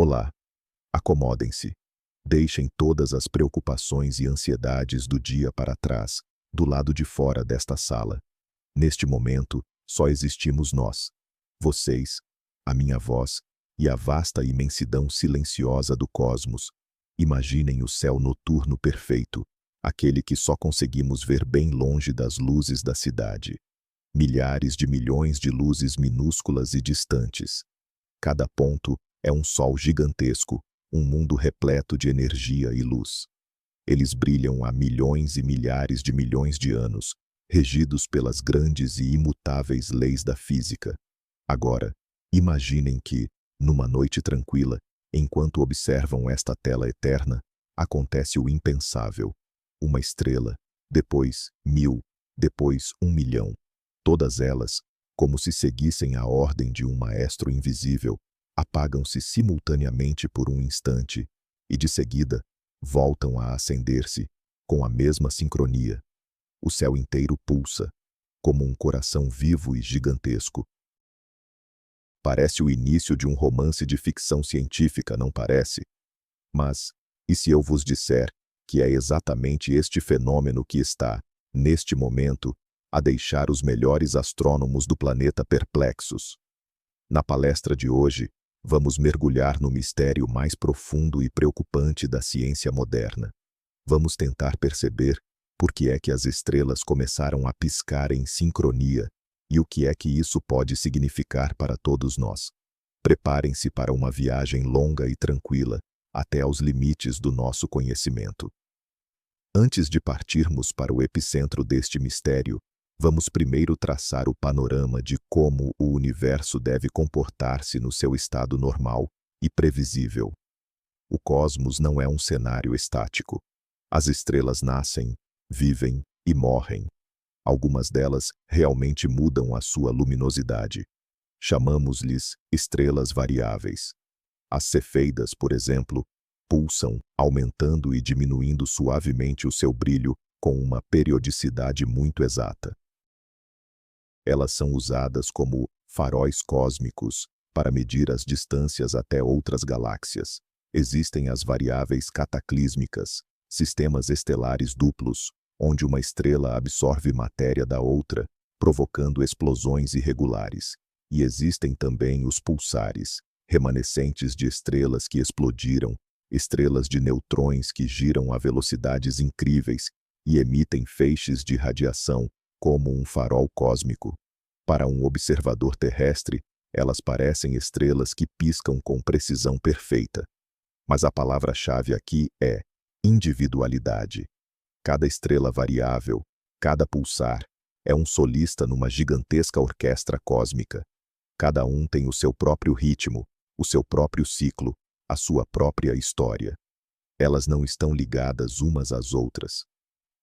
Olá, acomodem-se. Deixem todas as preocupações e ansiedades do dia para trás, do lado de fora desta sala. Neste momento, só existimos nós, vocês, a minha voz e a vasta imensidão silenciosa do cosmos. Imaginem o céu noturno perfeito, aquele que só conseguimos ver bem longe das luzes da cidade. Milhares de milhões de luzes minúsculas e distantes. Cada ponto é um sol gigantesco, um mundo repleto de energia e luz. Eles brilham há milhões e milhares de milhões de anos, regidos pelas grandes e imutáveis leis da física. Agora, imaginem que, numa noite tranquila, enquanto observam esta tela eterna, acontece o impensável. Uma estrela, depois 1000, depois 1 milhão. Todas elas, como se seguissem a ordem de um maestro invisível, apagam-se simultaneamente por um instante e, de seguida, voltam a acender-se com a mesma sincronia. O céu inteiro pulsa, como um coração vivo e gigantesco. Parece o início de um romance de ficção científica, não parece? Mas, e se eu vos disser que é exatamente este fenômeno que está, neste momento, a deixar os melhores astrônomos do planeta perplexos? Na palestra de hoje, vamos mergulhar no mistério mais profundo e preocupante da ciência moderna. Vamos tentar perceber por que é que as estrelas começaram a piscar em sincronia e o que é que isso pode significar para todos nós. Preparem-se para uma viagem longa e tranquila até aos limites do nosso conhecimento. Antes de partirmos para o epicentro deste mistério, vamos primeiro traçar o panorama de como o universo deve comportar-se no seu estado normal e previsível. O cosmos não é um cenário estático. As estrelas nascem, vivem e morrem. Algumas delas realmente mudam a sua luminosidade. Chamamos-lhes estrelas variáveis. As cefeidas, por exemplo, pulsam, aumentando e diminuindo suavemente o seu brilho com uma periodicidade muito exata. Elas são usadas como faróis cósmicos para medir as distâncias até outras galáxias. Existem as variáveis cataclísmicas, sistemas estelares duplos, onde uma estrela absorve matéria da outra, provocando explosões irregulares. E existem também os pulsares, remanescentes de estrelas que explodiram, estrelas de neutrões que giram a velocidades incríveis e emitem feixes de radiação, como um farol cósmico. Para um observador terrestre, elas parecem estrelas que piscam com precisão perfeita. Mas a palavra-chave aqui é individualidade. Cada estrela variável, cada pulsar, é um solista numa gigantesca orquestra cósmica. Cada um tem o seu próprio ritmo, o seu próprio ciclo, a sua própria história. Elas não estão ligadas umas às outras.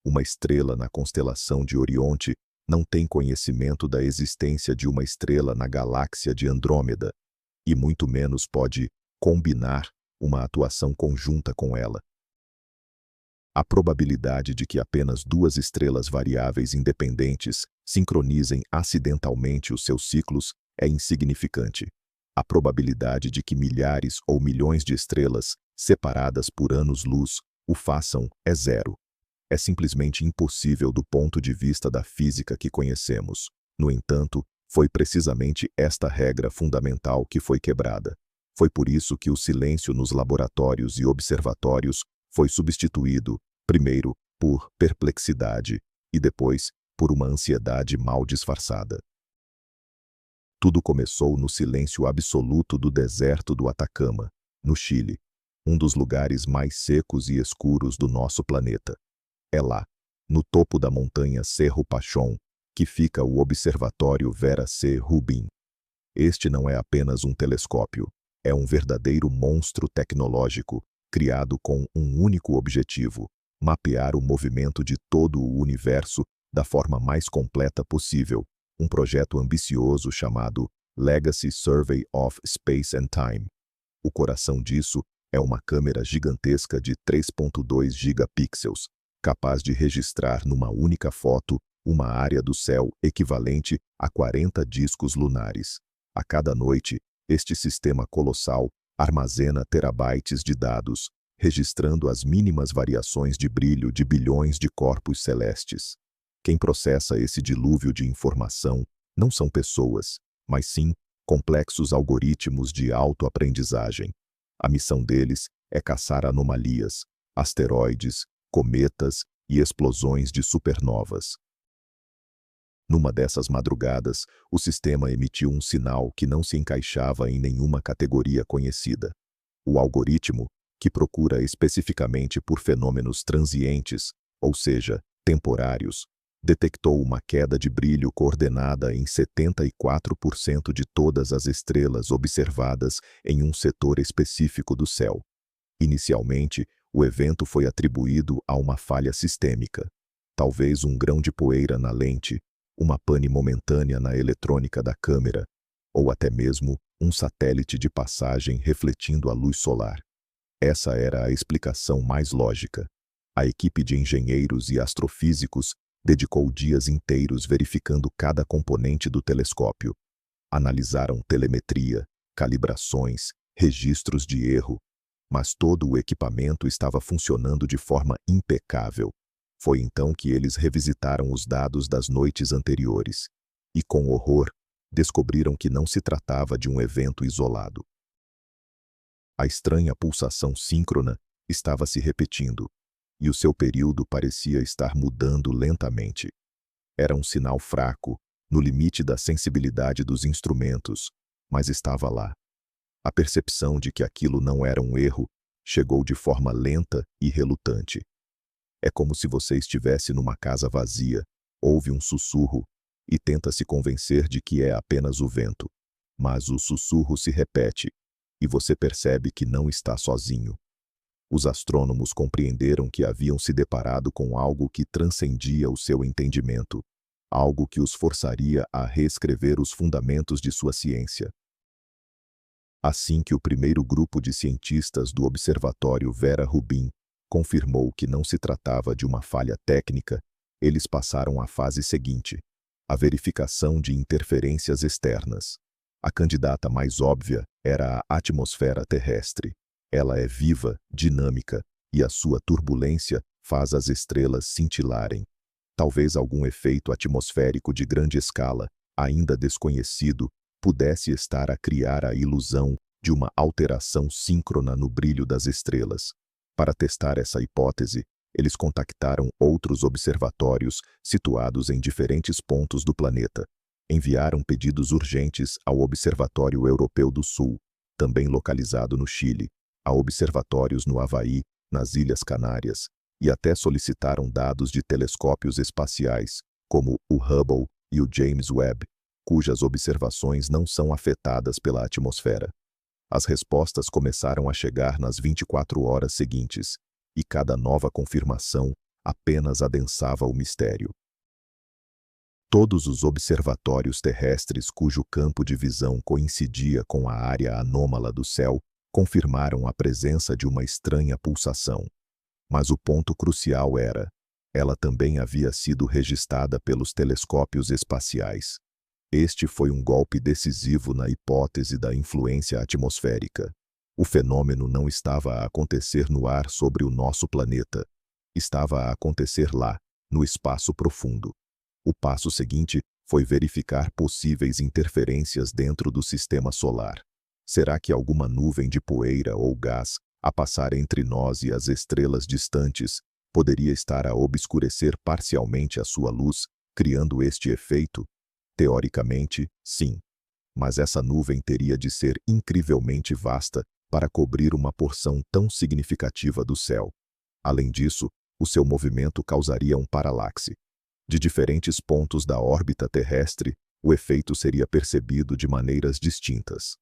Uma estrela na constelação de Orionte não tem conhecimento da existência de uma estrela na galáxia de Andrômeda, e muito menos pode combinar uma atuação conjunta com ela. A probabilidade de que apenas duas estrelas variáveis independentes sincronizem acidentalmente os seus ciclos é insignificante. A probabilidade de que milhares ou milhões de estrelas, separadas por anos-luz, o façam é zero. É simplesmente impossível do ponto de vista da física que conhecemos. No entanto, foi precisamente esta regra fundamental que foi quebrada. Foi por isso que o silêncio nos laboratórios e observatórios foi substituído, primeiro, por perplexidade e depois, por uma ansiedade mal disfarçada. Tudo começou no silêncio absoluto do deserto do Atacama, no Chile, um dos lugares mais secos e escuros do nosso planeta. É lá, no topo da montanha Cerro Pachón, que fica o Observatório Vera C. Rubin. Este não é apenas um telescópio, é um verdadeiro monstro tecnológico, criado com um único objetivo: mapear o movimento de todo o universo da forma mais completa possível, um projeto ambicioso chamado Legacy Survey of Space and Time. O coração disso é uma câmera gigantesca de 3,2 gigapixels, capaz de registrar numa única foto uma área do céu equivalente a 40 discos lunares. A cada noite, este sistema colossal armazena terabytes de dados, registrando as mínimas variações de brilho de bilhões de corpos celestes. Quem processa esse dilúvio de informação não são pessoas, mas sim complexos algoritmos de autoaprendizagem. A missão deles é caçar anomalias, asteroides, cometas e explosões de supernovas. Numa dessas madrugadas, o sistema emitiu um sinal que não se encaixava em nenhuma categoria conhecida. O algoritmo, que procura especificamente por fenômenos transientes, ou seja, temporários, detectou uma queda de brilho coordenada em 74% de todas as estrelas observadas em um setor específico do céu. Inicialmente, o evento foi atribuído a uma falha sistêmica, talvez um grão de poeira na lente, uma pane momentânea na eletrônica da câmera, ou até mesmo um satélite de passagem refletindo a luz solar. Essa era a explicação mais lógica. A equipe de engenheiros e astrofísicos dedicou dias inteiros verificando cada componente do telescópio. Analisaram telemetria, calibrações, registros de erro, mas todo o equipamento estava funcionando de forma impecável. Foi então que eles revisitaram os dados das noites anteriores e, com horror, descobriram que não se tratava de um evento isolado. A estranha pulsação síncrona estava se repetindo, e o seu período parecia estar mudando lentamente. Era um sinal fraco, no limite da sensibilidade dos instrumentos, mas estava lá. A percepção de que aquilo não era um erro chegou de forma lenta e relutante. É como se você estivesse numa casa vazia, ouve um sussurro e tenta se convencer de que é apenas o vento. Mas o sussurro se repete, e você percebe que não está sozinho. Os astrônomos compreenderam que haviam se deparado com algo que transcendia o seu entendimento, algo que os forçaria a reescrever os fundamentos de sua ciência. Assim que o primeiro grupo de cientistas do Observatório Vera Rubin confirmou que não se tratava de uma falha técnica, eles passaram à fase seguinte, a verificação de interferências externas. A candidata mais óbvia era a atmosfera terrestre. Ela é viva, dinâmica, e a sua turbulência faz as estrelas cintilarem. Talvez algum efeito atmosférico de grande escala, ainda desconhecido, pudesse estar a criar a ilusão de uma alteração síncrona no brilho das estrelas. Para testar essa hipótese, eles contactaram outros observatórios situados em diferentes pontos do planeta. Enviaram pedidos urgentes ao Observatório Europeu do Sul, também localizado no Chile, a observatórios no Havaí, nas Ilhas Canárias, e até solicitaram dados de telescópios espaciais, como o Hubble e o James Webb, cujas observações não são afetadas pela atmosfera. As respostas começaram a chegar nas 24 horas seguintes, e cada nova confirmação apenas adensava o mistério. Todos os observatórios terrestres cujo campo de visão coincidia com a área anômala do céu confirmaram a presença de uma estranha pulsação. Mas o ponto crucial era, ela também havia sido registrada pelos telescópios espaciais. Este foi um golpe decisivo na hipótese da influência atmosférica. O fenômeno não estava a acontecer no ar sobre o nosso planeta. Estava a acontecer lá, no espaço profundo. O passo seguinte foi verificar possíveis interferências dentro do sistema solar. Será que alguma nuvem de poeira ou gás, a passar entre nós e as estrelas distantes, poderia estar a obscurecer parcialmente a sua luz, criando este efeito? Teoricamente, sim. Mas essa nuvem teria de ser incrivelmente vasta para cobrir uma porção tão significativa do céu. Além disso, o seu movimento causaria um paralaxe. De diferentes pontos da órbita terrestre, o efeito seria percebido de maneiras distintas.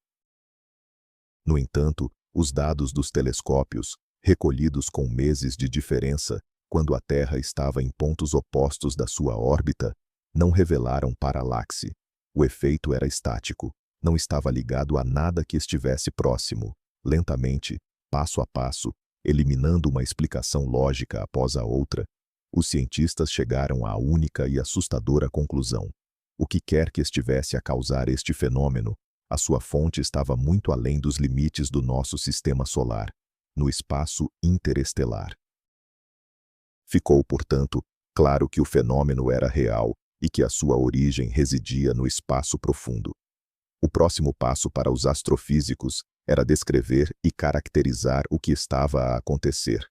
No entanto, os dados dos telescópios, recolhidos com meses de diferença, quando a Terra estava em pontos opostos da sua órbita, não revelaram paralaxe. O efeito era estático, não estava ligado a nada que estivesse próximo. Lentamente, passo a passo, eliminando uma explicação lógica após a outra, os cientistas chegaram à única e assustadora conclusão. O que quer que estivesse a causar este fenômeno, A sua fonte estava muito além dos limites do nosso sistema solar, no espaço interestelar. Ficou, portanto, claro que o fenômeno era real e que a sua origem residia no espaço profundo. O próximo passo para os astrofísicos era descrever e caracterizar o que estava a acontecer.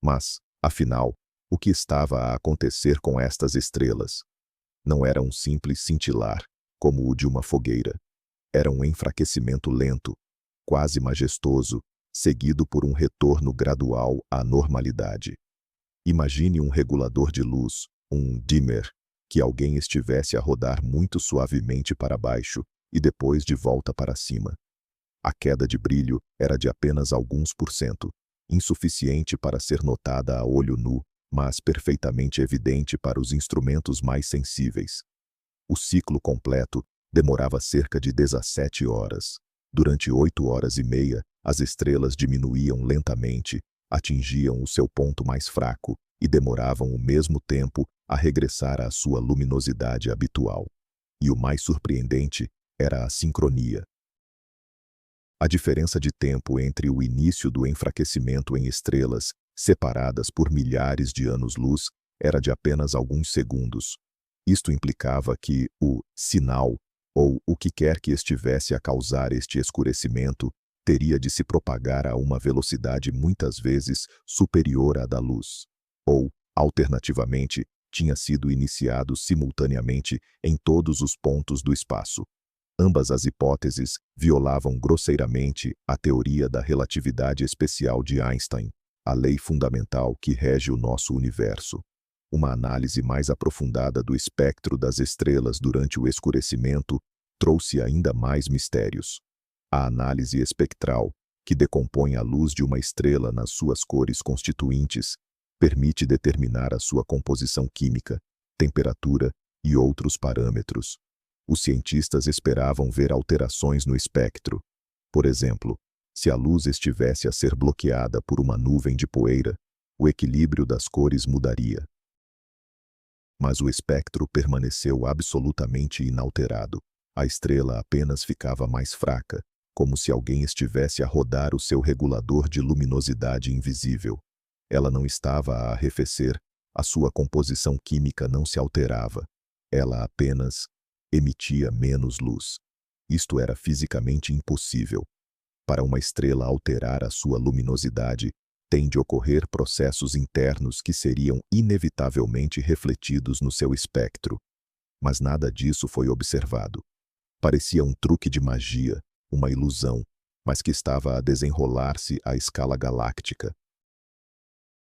Mas, afinal, o que estava a acontecer com estas estrelas? Não era um simples cintilar, como o de uma fogueira. Era um enfraquecimento lento, quase majestoso, seguido por um retorno gradual à normalidade. Imagine um regulador de luz, um dimmer, que alguém estivesse a rodar muito suavemente para baixo e depois de volta para cima. A queda de brilho era de apenas alguns por cento, insuficiente para ser notada a olho nu, mas perfeitamente evidente para os instrumentos mais sensíveis. O ciclo completo demorava cerca de 17 horas. Durante 8 horas e meia, as estrelas diminuíam lentamente, atingiam o seu ponto mais fraco e demoravam o mesmo tempo a regressar à sua luminosidade habitual. E o mais surpreendente era a sincronia. A diferença de tempo entre o início do enfraquecimento em estrelas, separadas por milhares de anos-luz, era de apenas alguns segundos. Isto implicava que o sinal, ou o que quer que estivesse a causar este escurecimento, teria de se propagar a uma velocidade muitas vezes superior à da luz. Ou, alternativamente, tinha sido iniciado simultaneamente em todos os pontos do espaço. Ambas as hipóteses violavam grosseiramente a teoria da relatividade especial de Einstein, a lei fundamental que rege o nosso universo. Uma análise mais aprofundada do espectro das estrelas durante o escurecimento trouxe ainda mais mistérios. A análise espectral, que decompõe a luz de uma estrela nas suas cores constituintes, permite determinar a sua composição química, temperatura e outros parâmetros. Os cientistas esperavam ver alterações no espectro. Por exemplo, se a luz estivesse a ser bloqueada por uma nuvem de poeira, o equilíbrio das cores mudaria. Mas o espectro permaneceu absolutamente inalterado. A estrela apenas ficava mais fraca, como se alguém estivesse a rodar o seu regulador de luminosidade invisível. Ela não estava a arrefecer, a sua composição química não se alterava. Ela apenas emitia menos luz. Isto era fisicamente impossível. Para uma estrela alterar a sua luminosidade, tem de ocorrer processos internos que seriam inevitavelmente refletidos no seu espectro. Mas nada disso foi observado. Parecia um truque de magia, uma ilusão, mas que estava a desenrolar-se à escala galáctica.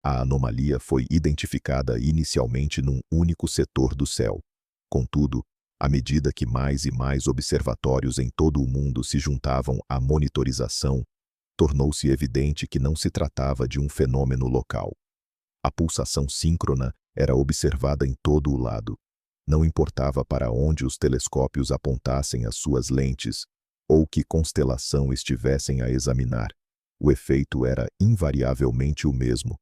A anomalia foi identificada inicialmente num único setor do céu. Contudo, à medida que mais e mais observatórios em todo o mundo se juntavam à monitorização, tornou-se evidente que não se tratava de um fenômeno local. A pulsação síncrona era observada em todo o lado. Não importava para onde os telescópios apontassem as suas lentes, ou que constelação estivessem a examinar, o efeito era invariavelmente o mesmo.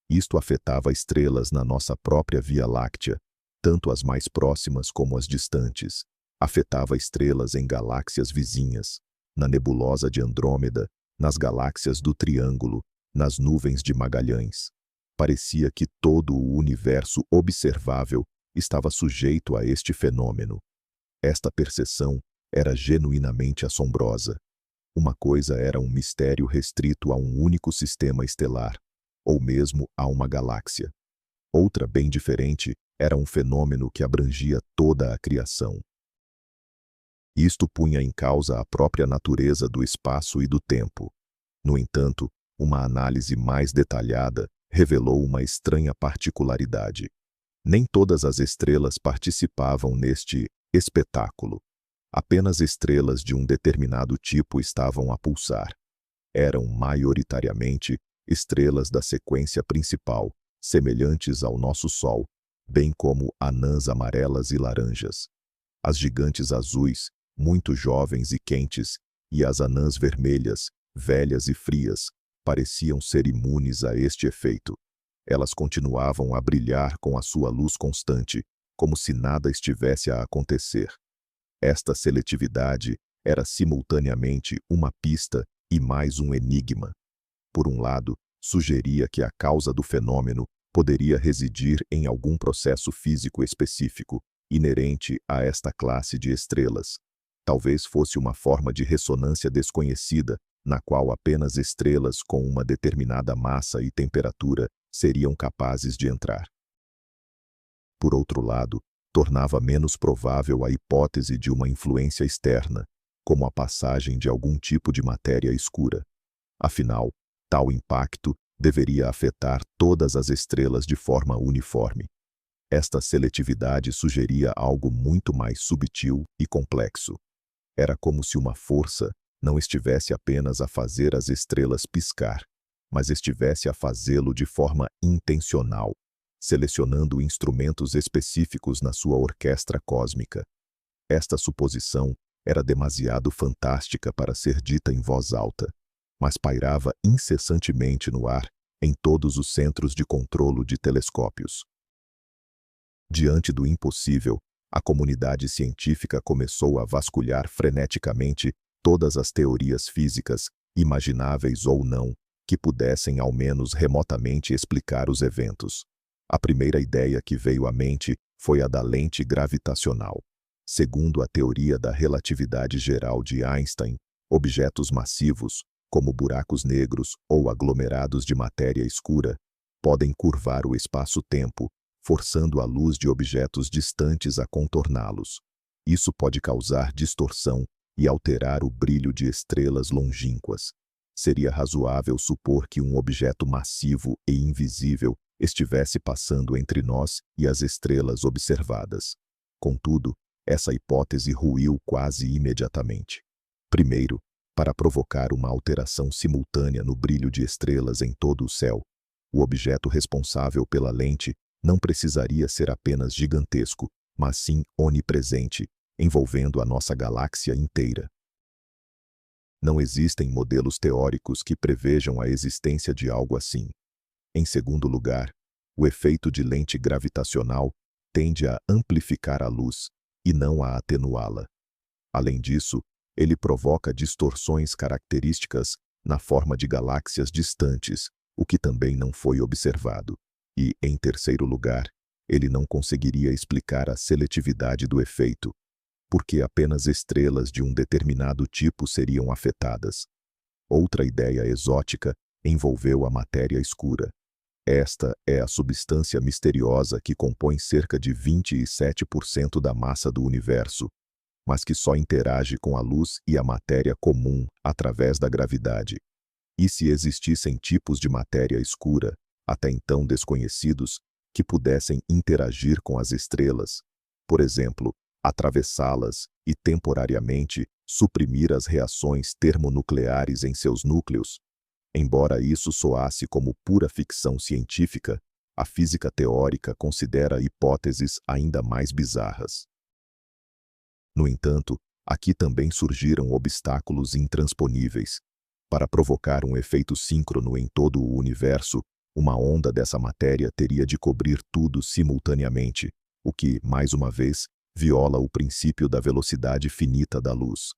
Isto afetava estrelas na nossa própria Via Láctea, tanto as mais próximas como as distantes. Afetava estrelas em galáxias vizinhas, na nebulosa de Andrômeda, nas galáxias do Triângulo, nas nuvens de Magalhães. Parecia que todo o universo observável estava sujeito a este fenômeno. Esta percepção era genuinamente assombrosa. Uma coisa era um mistério restrito a um único sistema estelar, ou mesmo a uma galáxia. Outra, bem diferente, era um fenômeno que abrangia toda a criação. Isto punha em causa a própria natureza do espaço e do tempo. No entanto, uma análise mais detalhada revelou uma estranha particularidade. Nem todas as estrelas participavam neste espetáculo. Apenas estrelas de um determinado tipo estavam a pulsar. Eram maioritariamente estrelas da sequência principal, semelhantes ao nosso Sol, bem como anãs amarelas e laranjas. As gigantes azuis, muito jovens e quentes, e as anãs vermelhas, velhas e frias, pareciam ser imunes a este efeito. Elas continuavam a brilhar com a sua luz constante, como se nada estivesse a acontecer. Esta seletividade era simultaneamente uma pista e mais um enigma. Por um lado, sugeria que a causa do fenômeno poderia residir em algum processo físico específico, inerente a esta classe de estrelas. Talvez fosse uma forma de ressonância desconhecida, na qual apenas estrelas com uma determinada massa e temperatura seriam capazes de entrar. Por outro lado, tornava menos provável a hipótese de uma influência externa, como a passagem de algum tipo de matéria escura. Afinal, tal impacto deveria afetar todas as estrelas de forma uniforme. Esta seletividade sugeria algo muito mais subtil e complexo. Era como se uma força não estivesse apenas a fazer as estrelas piscar, mas estivesse a fazê-lo de forma intencional, selecionando instrumentos específicos na sua orquestra cósmica. Esta suposição era demasiado fantástica para ser dita em voz alta, mas pairava incessantemente no ar em todos os centros de controlo de telescópios. Diante do impossível, a comunidade científica começou a vasculhar freneticamente todas as teorias físicas, imagináveis ou não, que pudessem ao menos remotamente explicar os eventos. A primeira ideia que veio à mente foi a da lente gravitacional. Segundo a teoria da relatividade geral de Einstein, objetos massivos, como buracos negros ou aglomerados de matéria escura, podem curvar o espaço-tempo, forçando a luz de objetos distantes a contorná-los. Isso pode causar distorção e alterar o brilho de estrelas longínquas. Seria razoável supor que um objeto massivo e invisível estivesse passando entre nós e as estrelas observadas. Contudo, essa hipótese ruiu quase imediatamente. Primeiro, para provocar uma alteração simultânea no brilho de estrelas em todo o céu, o objeto responsável pela lente não precisaria ser apenas gigantesco, mas sim onipresente, envolvendo a nossa galáxia inteira. Não existem modelos teóricos que prevejam a existência de algo assim. Em segundo lugar, o efeito de lente gravitacional tende a amplificar a luz e não a atenuá-la. Além disso, ele provoca distorções características na forma de galáxias distantes, o que também não foi observado. E, em terceiro lugar, ele não conseguiria explicar a seletividade do efeito, porque apenas estrelas de um determinado tipo seriam afetadas. Outra ideia exótica envolveu a matéria escura. Esta é a substância misteriosa que compõe cerca de 27% da massa do universo, mas que só interage com a luz e a matéria comum através da gravidade. E se existissem tipos de matéria escura, até então desconhecidos, que pudessem interagir com as estrelas, por exemplo, atravessá-las e temporariamente suprimir as reações termonucleares em seus núcleos. Embora isso soasse como pura ficção científica, a física teórica considera hipóteses ainda mais bizarras. No entanto, aqui também surgiram obstáculos intransponíveis. Para provocar um efeito síncrono em todo o universo, uma onda dessa matéria teria de cobrir tudo simultaneamente, o que, mais uma vez, viola o princípio da velocidade finita da luz.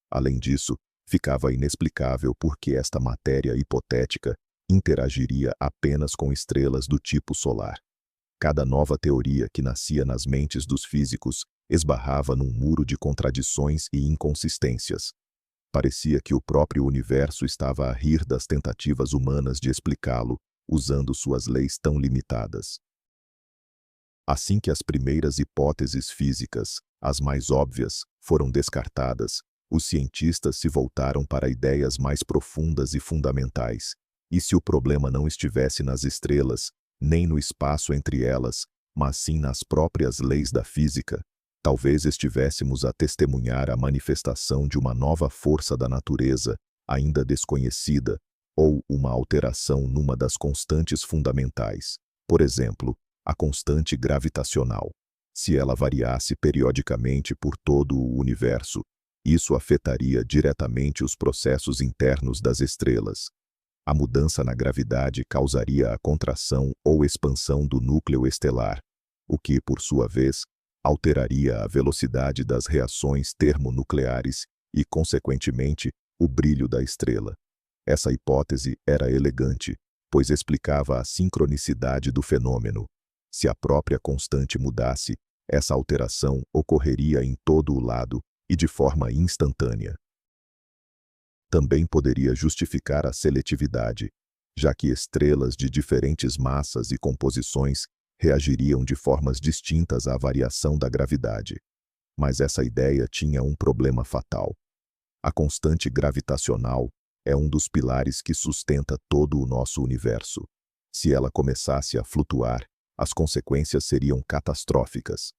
Além disso, ficava inexplicável por que esta matéria hipotética interagiria apenas com estrelas do tipo solar. Cada nova teoria que nascia nas mentes dos físicos esbarrava num muro de contradições e inconsistências. Parecia que o próprio universo estava a rir das tentativas humanas de explicá-lo, usando suas leis tão limitadas. Assim que as primeiras hipóteses físicas, as mais óbvias, foram descartadas, os cientistas se voltaram para ideias mais profundas e fundamentais. E se o problema não estivesse nas estrelas, nem no espaço entre elas, mas sim nas próprias leis da física, talvez estivéssemos a testemunhar a manifestação de uma nova força da natureza, ainda desconhecida, ou uma alteração numa das constantes fundamentais, por exemplo, a constante gravitacional. Se ela variasse periodicamente por todo o universo, isso afetaria diretamente os processos internos das estrelas. A mudança na gravidade causaria a contração ou expansão do núcleo estelar, o que, por sua vez, alteraria a velocidade das reações termonucleares e, consequentemente, o brilho da estrela. Essa hipótese era elegante, pois explicava a sincronicidade do fenômeno. Se a própria constante mudasse, essa alteração ocorreria em todo o lado e de forma instantânea. Também poderia justificar a seletividade, já que estrelas de diferentes massas e composições reagiriam de formas distintas à variação da gravidade. Mas essa ideia tinha um problema fatal. A constante gravitacional é um dos pilares que sustenta todo o nosso universo. Se ela começasse a flutuar, as consequências seriam catastróficas.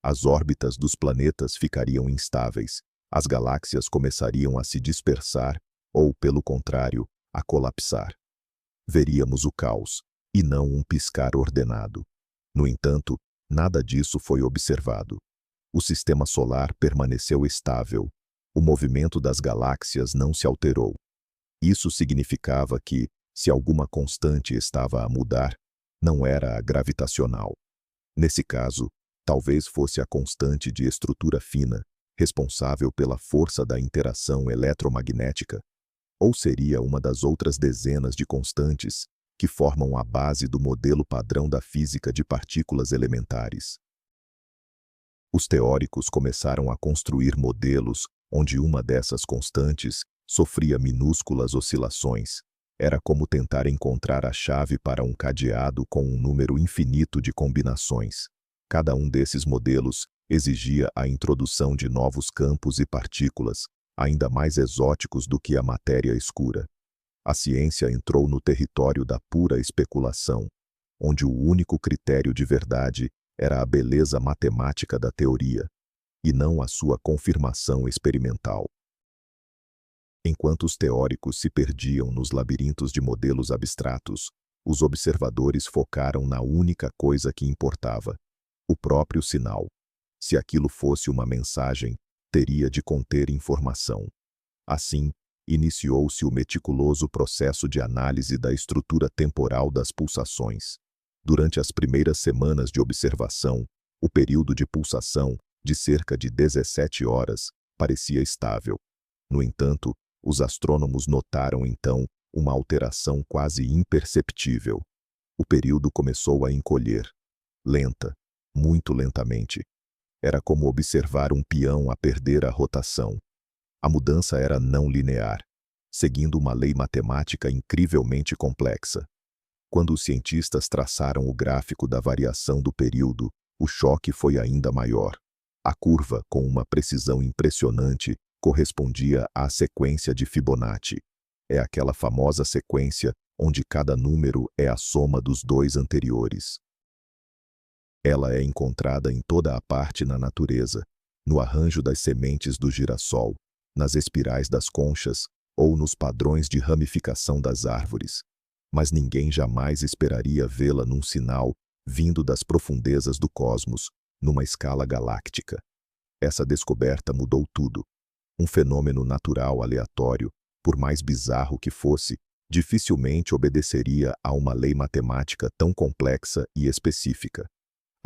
As órbitas dos planetas ficariam instáveis, as galáxias começariam a se dispersar ou, pelo contrário, a colapsar. Veríamos o caos, e não um piscar ordenado. No entanto, nada disso foi observado. O sistema solar permaneceu estável. O movimento das galáxias não se alterou. Isso significava que, se alguma constante estava a mudar, não era a gravitacional. Nesse caso, talvez fosse a constante de estrutura fina, responsável pela força da interação eletromagnética, ou seria uma das outras dezenas de constantes que formam a base do modelo padrão da física de partículas elementares. Os teóricos começaram a construir modelos onde uma dessas constantes sofria minúsculas oscilações. Era como tentar encontrar a chave para um cadeado com um número infinito de combinações. Cada um desses modelos exigia a introdução de novos campos e partículas, ainda mais exóticos do que a matéria escura. A ciência entrou no território da pura especulação, onde o único critério de verdade era a beleza matemática da teoria, e não a sua confirmação experimental. Enquanto os teóricos se perdiam nos labirintos de modelos abstratos, os observadores focaram na única coisa que importava: o próprio sinal. Se aquilo fosse uma mensagem, teria de conter informação. Assim, iniciou-se o meticuloso processo de análise da estrutura temporal das pulsações. Durante as primeiras semanas de observação, o período de pulsação, de cerca de 17 horas, parecia estável. No entanto, os astrônomos notaram então uma alteração quase imperceptível. O período começou a encolher. Lenta, muito lentamente. Era como observar um peão a perder a rotação. A mudança era não linear, seguindo uma lei matemática incrivelmente complexa. Quando os cientistas traçaram o gráfico da variação do período, o choque foi ainda maior. A curva, com uma precisão impressionante, correspondia à sequência de Fibonacci. É aquela famosa sequência onde cada número é a soma dos dois anteriores. Ela é encontrada em toda a parte na natureza, no arranjo das sementes do girassol, nas espirais das conchas ou nos padrões de ramificação das árvores. Mas ninguém jamais esperaria vê-la num sinal vindo das profundezas do cosmos, numa escala galáctica. Essa descoberta mudou tudo. Um fenômeno natural aleatório, por mais bizarro que fosse, dificilmente obedeceria a uma lei matemática tão complexa e específica.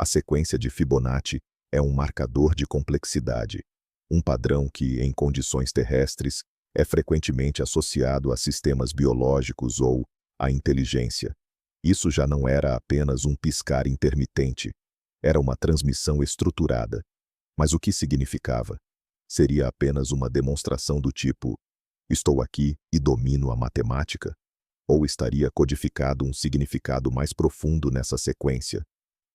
A sequência de Fibonacci é um marcador de complexidade, um padrão que, em condições terrestres, é frequentemente associado a sistemas biológicos ou à inteligência. Isso já não era apenas um piscar intermitente, era uma transmissão estruturada. Mas o que significava? Seria apenas uma demonstração do tipo: estou aqui e domino a matemática? Ou estaria codificado um significado mais profundo nessa sequência?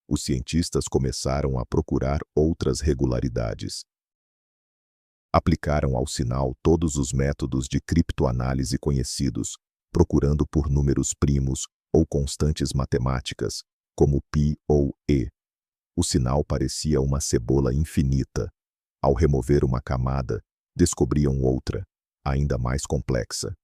Os cientistas começaram a procurar outras regularidades. Aplicaram ao sinal todos os métodos de criptoanálise conhecidos, procurando por números primos ou constantes matemáticas, como π ou e. O sinal parecia uma cebola infinita. Ao remover uma camada, descobriam outra, ainda mais complexa.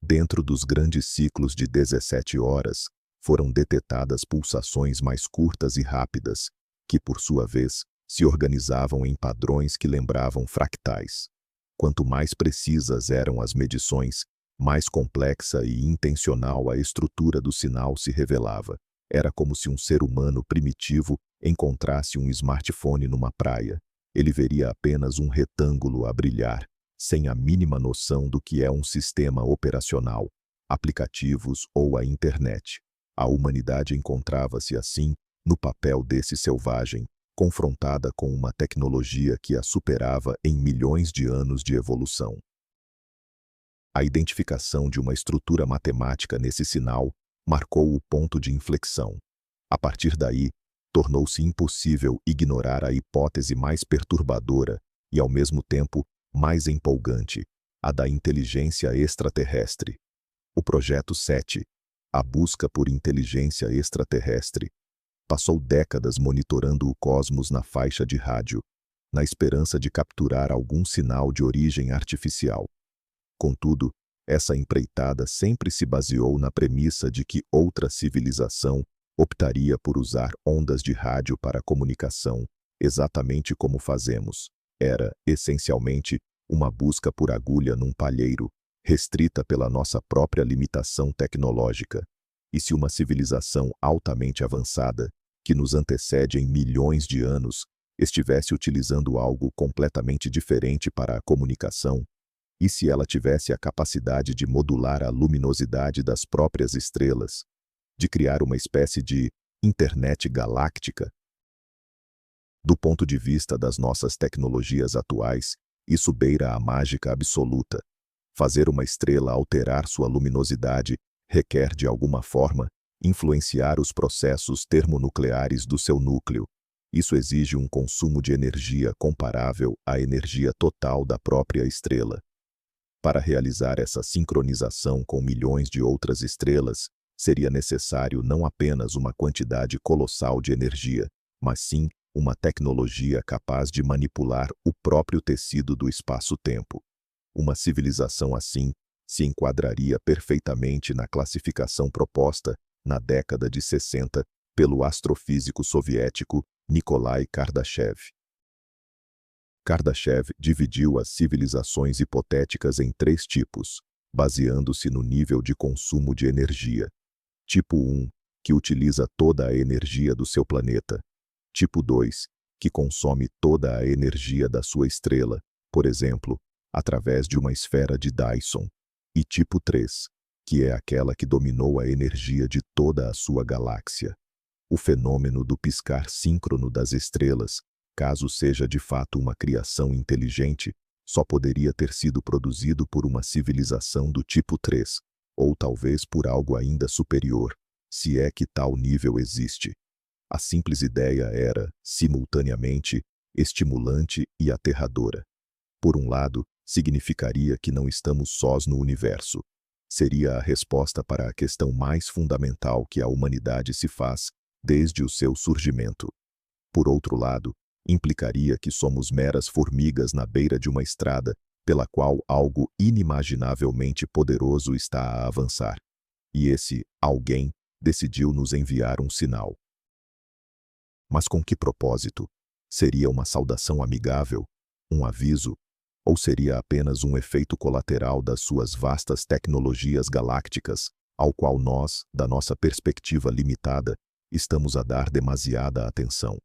Dentro dos grandes ciclos de 17 horas, foram detectadas pulsações mais curtas e rápidas, que, por sua vez, se organizavam em padrões que lembravam fractais. Quanto mais precisas eram as medições, mais complexa e intencional a estrutura do sinal se revelava. Era como se um ser humano primitivo encontrasse um smartphone numa praia. Ele veria apenas um retângulo a brilhar, sem a mínima noção do que é um sistema operacional, aplicativos ou a internet. A humanidade encontrava-se, assim, no papel desse selvagem, confrontada com uma tecnologia que a superava em milhões de anos de evolução. A identificação de uma estrutura matemática nesse sinal marcou o ponto de inflexão. A partir daí, tornou-se impossível ignorar a hipótese mais perturbadora e, ao mesmo tempo, mais empolgante, a da inteligência extraterrestre. O Projeto 7, a busca por inteligência extraterrestre, passou décadas monitorando o cosmos na faixa de rádio, na esperança de capturar algum sinal de origem artificial. Contudo, essa empreitada sempre se baseou na premissa de que outra civilização optaria por usar ondas de rádio para comunicação, exatamente como fazemos. Era, essencialmente, uma busca por agulha num palheiro, restrita pela nossa própria limitação tecnológica. E se uma civilização altamente avançada, que nos antecede em milhões de anos, estivesse utilizando algo completamente diferente para a comunicação, e se ela tivesse a capacidade de modular a luminosidade das próprias estrelas, de criar uma espécie de internet galáctica? Do ponto de vista das nossas tecnologias atuais, isso beira a mágica absoluta. Fazer uma estrela alterar sua luminosidade requer, de alguma forma, influenciar os processos termonucleares do seu núcleo. Isso exige um consumo de energia comparável à energia total da própria estrela. Para realizar essa sincronização com milhões de outras estrelas, seria necessário não apenas uma quantidade colossal de energia, mas sim uma tecnologia capaz de manipular o próprio tecido do espaço-tempo. Uma civilização assim se enquadraria perfeitamente na classificação proposta, na década de 60, pelo astrofísico soviético Nikolai Kardashev. Kardashev dividiu as civilizações hipotéticas em 3 tipos, baseando-se no nível de consumo de energia. Tipo 1, que utiliza toda a energia do seu planeta. Tipo 2, que consome toda a energia da sua estrela, por exemplo, através de uma esfera de Dyson. E tipo 3, que é aquela que dominou a energia de toda a sua galáxia. O fenômeno do piscar síncrono das estrelas, caso seja de fato uma criação inteligente, só poderia ter sido produzido por uma civilização do tipo 3, ou talvez por algo ainda superior, se é que tal nível existe. A simples ideia era, simultaneamente, estimulante e aterradora. Por um lado, significaria que não estamos sós no universo. Seria a resposta para a questão mais fundamental que a humanidade se faz desde o seu surgimento. Por outro lado, implicaria que somos meras formigas na beira de uma estrada pela qual algo inimaginavelmente poderoso está a avançar. E esse alguém decidiu nos enviar um sinal. Mas com que propósito? Seria uma saudação amigável? Um aviso? Ou seria apenas um efeito colateral das suas vastas tecnologias galácticas, ao qual nós, da nossa perspectiva limitada, estamos a dar demasiada atenção?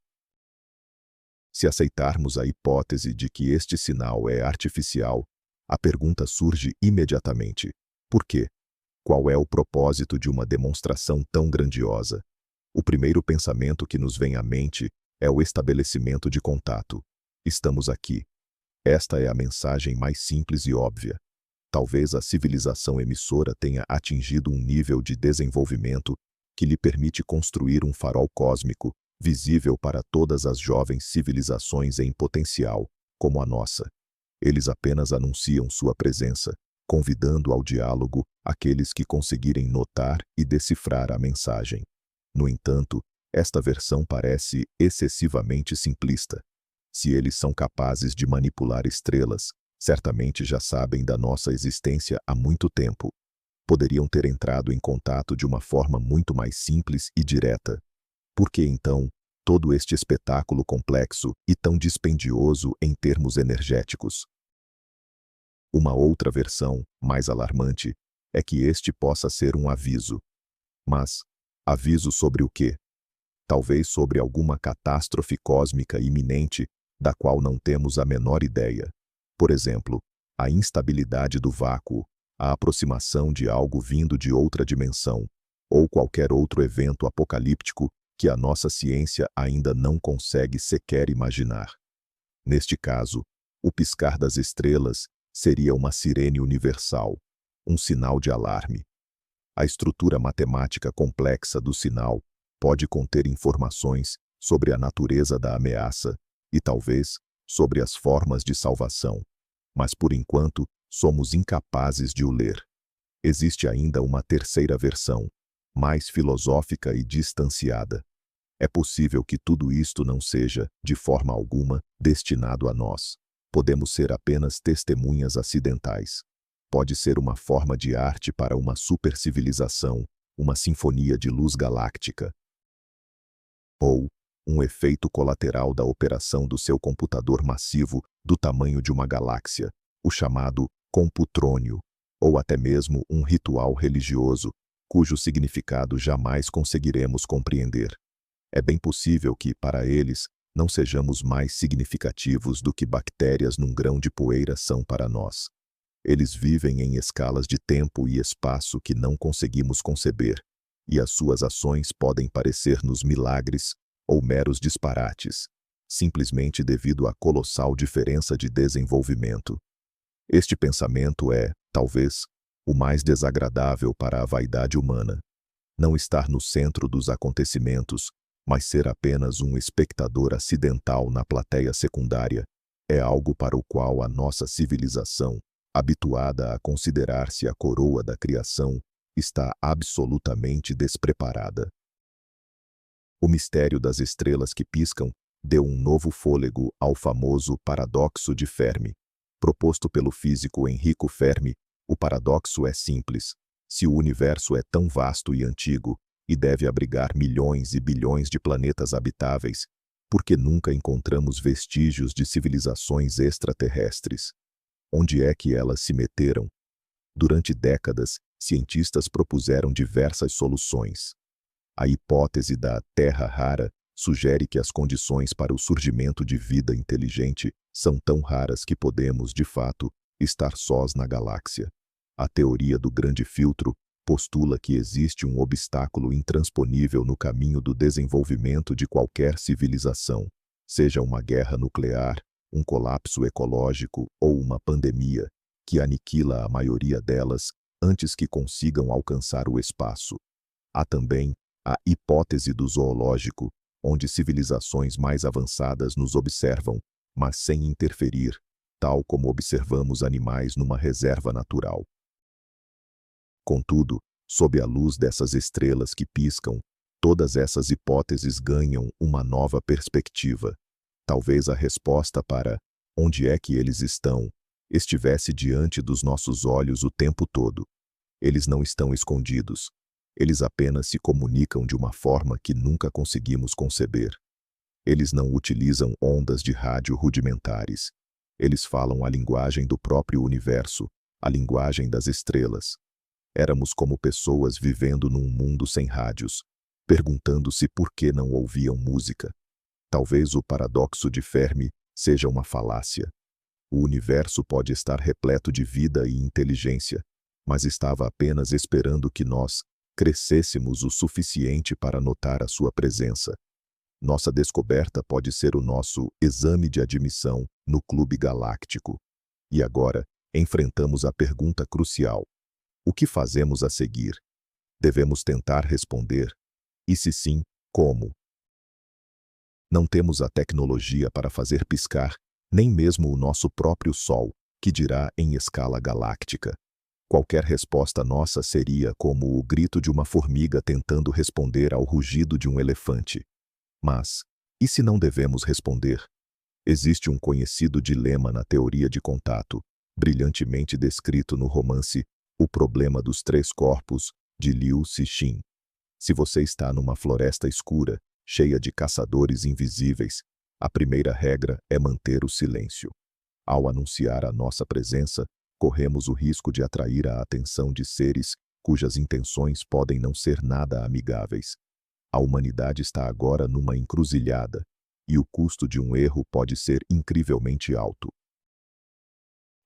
Se aceitarmos a hipótese de que este sinal é artificial, a pergunta surge imediatamente: por quê? Qual é o propósito de uma demonstração tão grandiosa? O primeiro pensamento que nos vem à mente é o estabelecimento de contato. Estamos aqui. Esta é a mensagem mais simples e óbvia. Talvez a civilização emissora tenha atingido um nível de desenvolvimento que lhe permite construir um farol cósmico visível para todas as jovens civilizações em potencial, como a nossa. Eles apenas anunciam sua presença, convidando ao diálogo aqueles que conseguirem notar e decifrar a mensagem. No entanto, esta versão parece excessivamente simplista. Se eles são capazes de manipular estrelas, certamente já sabem da nossa existência há muito tempo. Poderiam ter entrado em contato de uma forma muito mais simples e direta. Por que, então, todo este espetáculo complexo e tão dispendioso em termos energéticos? Uma outra versão, mais alarmante, é que este possa ser um aviso. Mas, aviso sobre o quê? Talvez sobre alguma catástrofe cósmica iminente, da qual não temos a menor ideia. Por exemplo, A instabilidade do vácuo, a aproximação de algo vindo de outra dimensão, ou qualquer outro evento apocalíptico que a nossa ciência ainda não consegue sequer imaginar. Neste caso, o piscar das estrelas seria uma sirene universal, um sinal de alarme. A estrutura matemática complexa do sinal pode conter informações sobre a natureza da ameaça e, talvez, sobre as formas de salvação, mas por enquanto somos incapazes de o ler. Existe ainda uma terceira versão, mais filosófica e distanciada. É possível que tudo isto não seja, de forma alguma, destinado a nós. Podemos ser apenas testemunhas acidentais. Pode ser uma forma de arte para uma supercivilização, uma sinfonia de luz galáctica. Ou um efeito colateral da operação do seu computador massivo do tamanho de uma galáxia, o chamado computrônio, ou até mesmo um ritual religioso, cujo significado jamais conseguiremos compreender. É bem possível que, para eles, não sejamos mais significativos do que bactérias num grão de poeira são para nós. Eles vivem em escalas de tempo e espaço que não conseguimos conceber, e as suas ações podem parecer-nos milagres ou meros disparates, simplesmente devido à colossal diferença de desenvolvimento. Este pensamento é, talvez, o mais desagradável para a vaidade humana. Não estar no centro dos acontecimentos, mas ser apenas um espectador acidental na plateia secundária, é algo para o qual a nossa civilização, habituada a considerar-se a coroa da criação, está absolutamente despreparada. O mistério das estrelas que piscam deu um novo fôlego ao famoso paradoxo de Fermi. Proposto pelo físico Enrico Fermi, o paradoxo é simples. Se o universo é tão vasto e antigo, e deve abrigar milhões e bilhões de planetas habitáveis, por que nunca encontramos vestígios de civilizações extraterrestres? Onde é que elas se meteram? Durante décadas, cientistas propuseram diversas soluções. A hipótese da Terra rara sugere que as condições para o surgimento de vida inteligente são tão raras que podemos, de fato, estar sós na galáxia. A teoria do grande filtro postula que existe um obstáculo intransponível no caminho do desenvolvimento de qualquer civilização, seja uma guerra nuclear, um colapso ecológico ou uma pandemia, que aniquila a maioria delas antes que consigam alcançar o espaço. Há também a hipótese do zoológico, onde civilizações mais avançadas nos observam, mas sem interferir, tal como observamos animais numa reserva natural. Contudo, sob a luz dessas estrelas que piscam, todas essas hipóteses ganham uma nova perspectiva. Talvez a resposta para onde é que eles estão estivesse diante dos nossos olhos o tempo todo. Eles não estão escondidos. Eles apenas se comunicam de uma forma que nunca conseguimos conceber. Eles não utilizam ondas de rádio rudimentares. Eles falam a linguagem do próprio universo, a linguagem das estrelas. Éramos como pessoas vivendo num mundo sem rádios, perguntando-se por que não ouviam música. Talvez o paradoxo de Fermi seja uma falácia. O universo pode estar repleto de vida e inteligência, mas estava apenas esperando que nós crescêssemos o suficiente para notar a sua presença. Nossa descoberta pode ser o nosso exame de admissão no clube galáctico. E agora, enfrentamos a pergunta crucial. O que fazemos a seguir? Devemos tentar responder? E se sim, como? Não temos a tecnologia para fazer piscar, nem mesmo o nosso próprio Sol, que dirá em escala galáctica. Qualquer resposta nossa seria como o grito de uma formiga tentando responder ao rugido de um elefante. Mas, e se não devemos responder? Existe um conhecido dilema na teoria de contato, brilhantemente descrito no romance O Problema dos Três Corpos, de Liu Cixin. Se você está numa floresta escura, cheia de caçadores invisíveis, a primeira regra é manter o silêncio. Ao anunciar a nossa presença, corremos o risco de atrair a atenção de seres cujas intenções podem não ser nada amigáveis. A humanidade está agora numa encruzilhada, e o custo de um erro pode ser incrivelmente alto.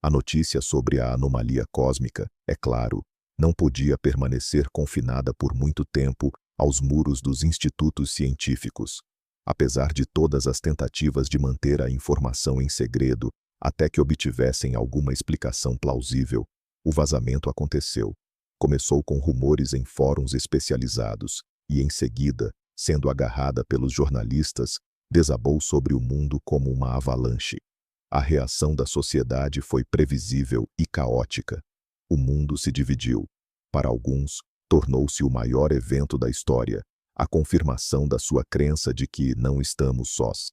A notícia sobre a anomalia cósmica, é claro, não podia permanecer confinada por muito tempo aos muros dos institutos científicos. Apesar de todas as tentativas de manter a informação em segredo até que obtivessem alguma explicação plausível, o vazamento aconteceu. Começou com rumores em fóruns especializados e, em seguida, sendo agarrada pelos jornalistas, desabou sobre o mundo como uma avalanche. A reação da sociedade foi previsível e caótica. O mundo se dividiu. Para alguns, tornou-se o maior evento da história, a confirmação da sua crença de que não estamos sós.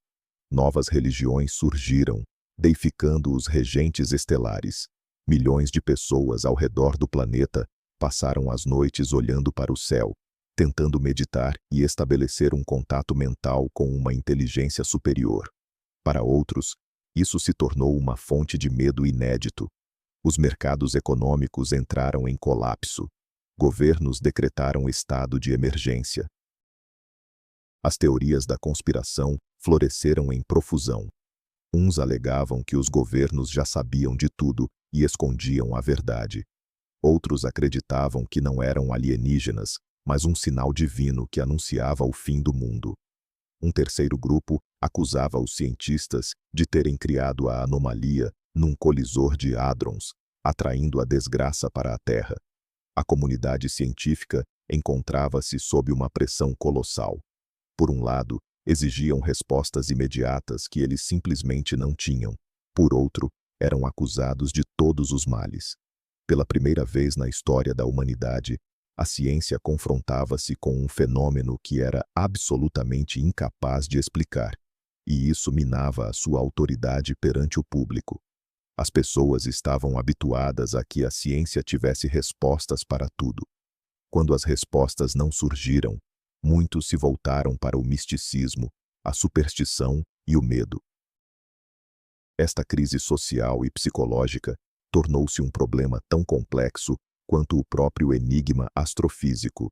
Novas religiões surgiram, deificando os regentes estelares. Milhões de pessoas ao redor do planeta passaram as noites olhando para o céu, tentando meditar e estabelecer um contato mental com uma inteligência superior. Para outros, isso se tornou uma fonte de medo inédito. Os mercados econômicos entraram em colapso. Governos decretaram estado de emergência. As teorias da conspiração floresceram em profusão. Uns alegavam que os governos já sabiam de tudo e escondiam a verdade. Outros acreditavam que não eram alienígenas, mas um sinal divino que anunciava o fim do mundo. Um terceiro grupo acusava os cientistas de terem criado a anomalia num colisor de hadrons, atraindo a desgraça para a Terra. A comunidade científica encontrava-se sob uma pressão colossal. Por um lado, exigiam respostas imediatas que eles simplesmente não tinham. Por outro, eram acusados de todos os males. Pela primeira vez na história da humanidade, a ciência confrontava-se com um fenômeno que era absolutamente incapaz de explicar, e isso minava a sua autoridade perante o público. As pessoas estavam habituadas a que a ciência tivesse respostas para tudo. Quando as respostas não surgiram, muitos se voltaram para o misticismo, a superstição e o medo. Esta crise social e psicológica tornou-se um problema tão complexo quanto o próprio enigma astrofísico.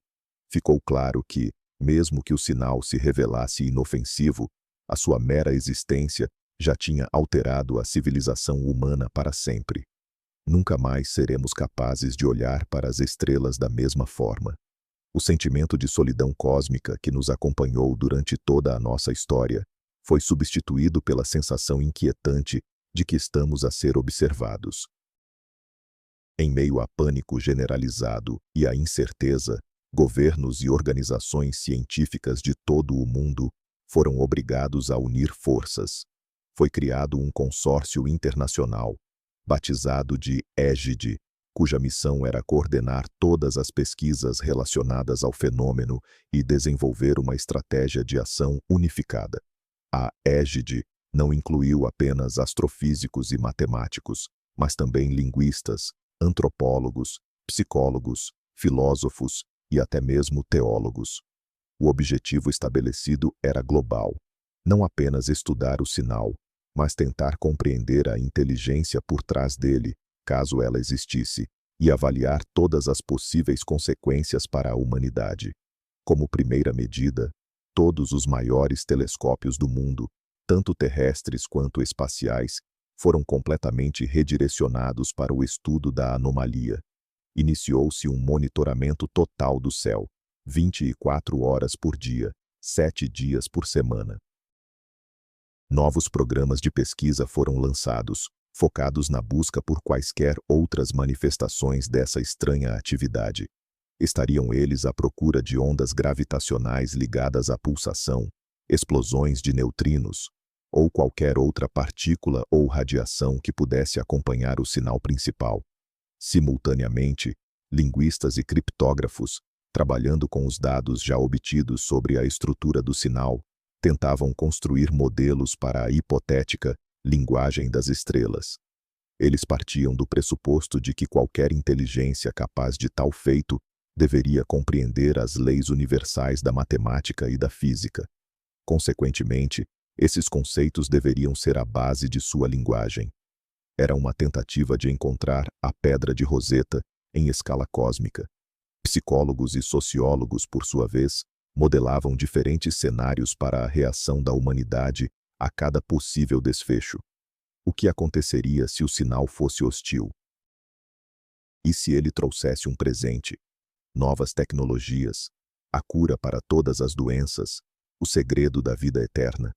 Ficou claro que, mesmo que o sinal se revelasse inofensivo, a sua mera existência já tinha alterado a civilização humana para sempre. Nunca mais seremos capazes de olhar para as estrelas da mesma forma. O sentimento de solidão cósmica que nos acompanhou durante toda a nossa história foi substituído pela sensação inquietante de que estamos a ser observados. Em meio a pânico generalizado e à incerteza, governos e organizações científicas de todo o mundo foram obrigados a unir forças. Foi criado um consórcio internacional, batizado de Égide, cuja missão era coordenar todas as pesquisas relacionadas ao fenômeno e desenvolver uma estratégia de ação unificada. A Égide não incluiu apenas astrofísicos e matemáticos, mas também linguistas, antropólogos, psicólogos, filósofos e até mesmo teólogos. O objetivo estabelecido era global. Não apenas estudar o sinal, mas tentar compreender a inteligência por trás dele, caso ela existisse, e avaliar todas as possíveis consequências para a humanidade. Como primeira medida, todos os maiores telescópios do mundo, tanto terrestres quanto espaciais, foram completamente redirecionados para o estudo da anomalia. Iniciou-se um monitoramento total do céu, 24 horas por dia, 7 dias por semana. Novos programas de pesquisa foram lançados, focados na busca por quaisquer outras manifestações dessa estranha atividade. Estariam eles à procura de ondas gravitacionais ligadas à pulsação, explosões de neutrinos, ou qualquer outra partícula ou radiação que pudesse acompanhar o sinal principal. Simultaneamente, linguistas e criptógrafos, trabalhando com os dados já obtidos sobre a estrutura do sinal, tentavam construir modelos para a hipotética linguagem das estrelas. Eles partiam do pressuposto de que qualquer inteligência capaz de tal feito deveria compreender as leis universais da matemática e da física. Consequentemente, esses conceitos deveriam ser a base de sua linguagem. Era uma tentativa de encontrar a pedra de Roseta em escala cósmica. Psicólogos e sociólogos, por sua vez, modelavam diferentes cenários para a reação da humanidade a cada possível desfecho. O que aconteceria se o sinal fosse hostil? E se ele trouxesse um presente? Novas tecnologias, a cura para todas as doenças, o segredo da vida eterna?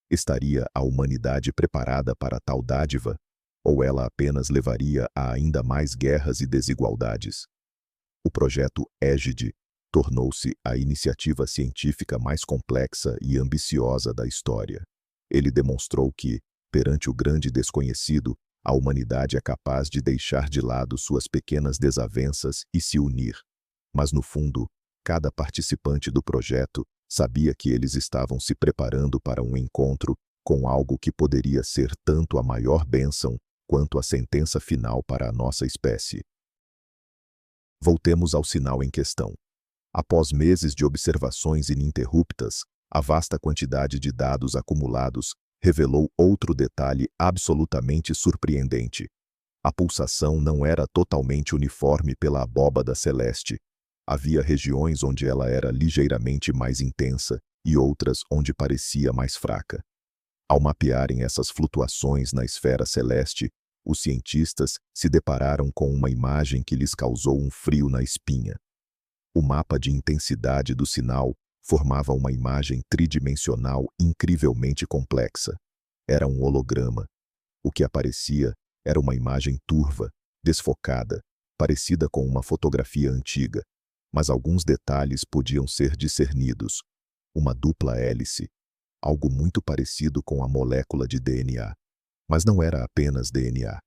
Estaria a humanidade preparada para tal dádiva? Ou ela apenas levaria a ainda mais guerras e desigualdades? O projeto Égide tornou-se a iniciativa científica mais complexa e ambiciosa da história. Ele demonstrou que, perante o grande desconhecido, a humanidade é capaz de deixar de lado suas pequenas desavenças e se unir. Mas, no fundo, cada participante do projeto sabia que eles estavam se preparando para um encontro com algo que poderia ser tanto a maior bênção quanto a sentença final para a nossa espécie. Voltemos ao sinal em questão. Após meses de observações ininterruptas, a vasta quantidade de dados acumulados revelou outro detalhe absolutamente surpreendente. A pulsação não era totalmente uniforme pela abóbada celeste. Havia regiões onde ela era ligeiramente mais intensa e outras onde parecia mais fraca. Ao mapearem essas flutuações na esfera celeste, os cientistas se depararam com uma imagem que lhes causou um frio na espinha. O mapa de intensidade do sinal formava uma imagem tridimensional incrivelmente complexa. Era um holograma. O que aparecia era uma imagem turva, desfocada, parecida com uma fotografia antiga, mas alguns detalhes podiam ser discernidos. Uma dupla hélice, algo muito parecido com a molécula de DNA. Mas não era apenas DNA.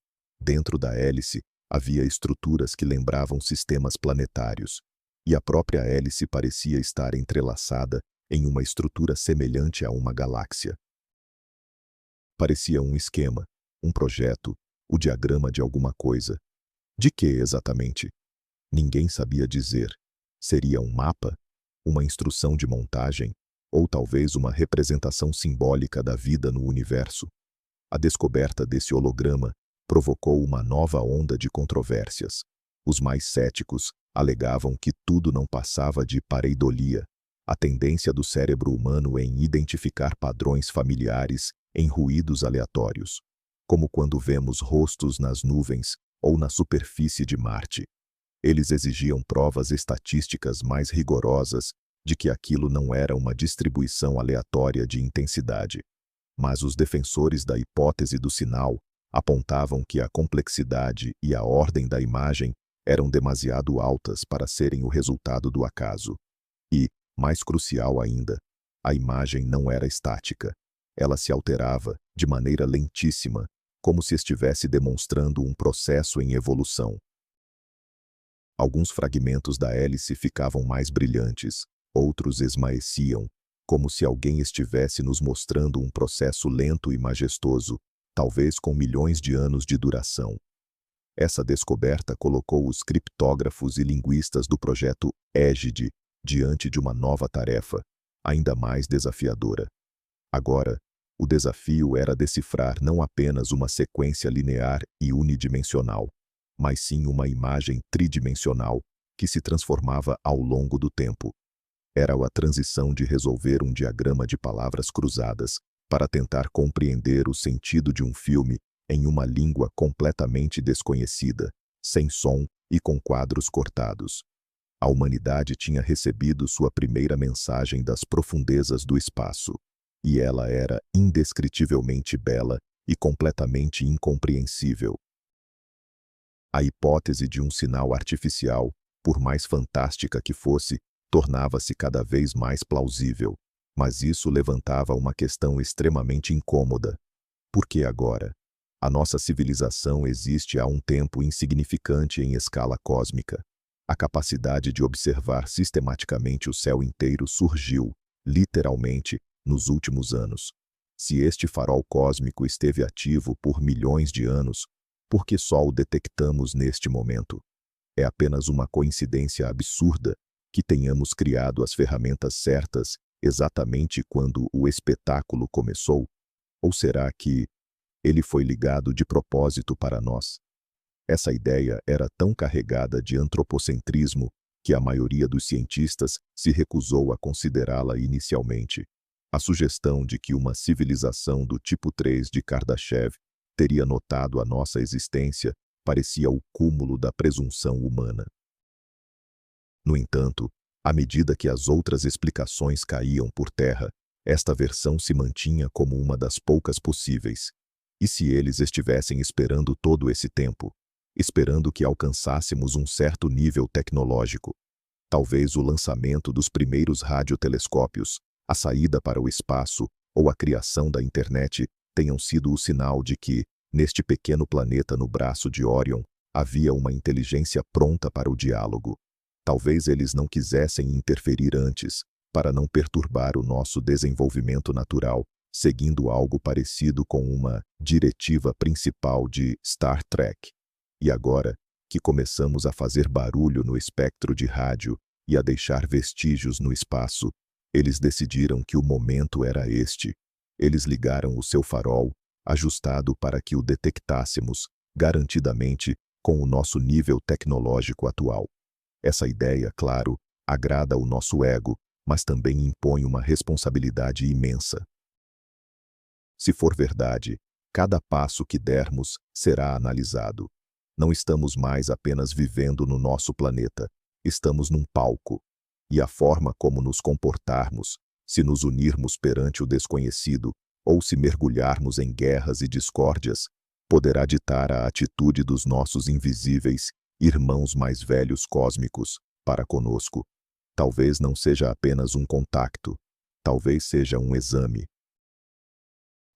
Dentro da hélice havia estruturas que lembravam sistemas planetários, e a própria hélice parecia estar entrelaçada em uma estrutura semelhante a uma galáxia. Parecia um esquema, um projeto, o diagrama de alguma coisa. De que exatamente? Ninguém sabia dizer. Seria um mapa? Uma instrução de montagem? Ou talvez uma representação simbólica da vida no universo? A descoberta desse holograma provocou uma nova onda de controvérsias. Os mais céticos alegavam que tudo não passava de pareidolia, a tendência do cérebro humano em identificar padrões familiares em ruídos aleatórios, como quando vemos rostos nas nuvens ou na superfície de Marte. Eles exigiam provas estatísticas mais rigorosas de que aquilo não era uma distribuição aleatória de intensidade. Mas os defensores da hipótese do sinal apontavam que a complexidade e a ordem da imagem eram demasiado altas para serem o resultado do acaso. E, mais crucial ainda, a imagem não era estática. Ela se alterava de maneira lentíssima, como se estivesse demonstrando um processo em evolução. Alguns fragmentos da hélice ficavam mais brilhantes, outros esmaeciam, como se alguém estivesse nos mostrando um processo lento e majestoso, talvez com milhões de anos de duração. Essa descoberta colocou os criptógrafos e linguistas do projeto Égide diante de uma nova tarefa, ainda mais desafiadora. Agora, o desafio era decifrar não apenas uma sequência linear e unidimensional, mas sim uma imagem tridimensional que se transformava ao longo do tempo. Era a transição de resolver um diagrama de palavras cruzadas para tentar compreender o sentido de um filme em uma língua completamente desconhecida, sem som e com quadros cortados. A humanidade tinha recebido sua primeira mensagem das profundezas do espaço, e ela era indescritivelmente bela e completamente incompreensível. A hipótese de um sinal artificial, por mais fantástica que fosse, tornava-se cada vez mais plausível, mas isso levantava uma questão extremamente incômoda. Por que agora? A nossa civilização existe há um tempo insignificante em escala cósmica. A capacidade de observar sistematicamente o céu inteiro surgiu, literalmente, nos últimos anos. Se este farol cósmico esteve ativo por milhões de anos, por que só o detectamos neste momento? É apenas uma coincidência absurda que tenhamos criado as ferramentas certas exatamente quando o espetáculo começou? Ou será que ele foi ligado de propósito para nós? Essa ideia era tão carregada de antropocentrismo que a maioria dos cientistas se recusou a considerá-la inicialmente. A sugestão de que uma civilização do tipo 3 de Kardashev teria notado a nossa existência, parecia o cúmulo da presunção humana. No entanto, à medida que as outras explicações caíam por terra, esta versão se mantinha como uma das poucas possíveis. E se eles estivessem esperando todo esse tempo, esperando que alcançássemos um certo nível tecnológico, talvez o lançamento dos primeiros radiotelescópios, a saída para o espaço ou a criação da internet tenham sido o sinal de que, neste pequeno planeta no braço de Órion, havia uma inteligência pronta para o diálogo. Talvez eles não quisessem interferir antes, para não perturbar o nosso desenvolvimento natural, seguindo algo parecido com uma diretiva principal de Star Trek. E agora, que começamos a fazer barulho no espectro de rádio e a deixar vestígios no espaço, eles decidiram que o momento era este. Eles ligaram o seu farol, ajustado para que o detectássemos, garantidamente, com o nosso nível tecnológico atual. Essa ideia, claro, agrada o nosso ego, mas também impõe uma responsabilidade imensa. Se for verdade, cada passo que dermos será analisado. Não estamos mais apenas vivendo no nosso planeta, estamos num palco. E a forma como nos comportarmos, se nos unirmos perante o desconhecido, ou se mergulharmos em guerras e discórdias, poderá ditar a atitude dos nossos invisíveis irmãos mais velhos cósmicos para conosco. Talvez não seja apenas um contacto, talvez seja um exame.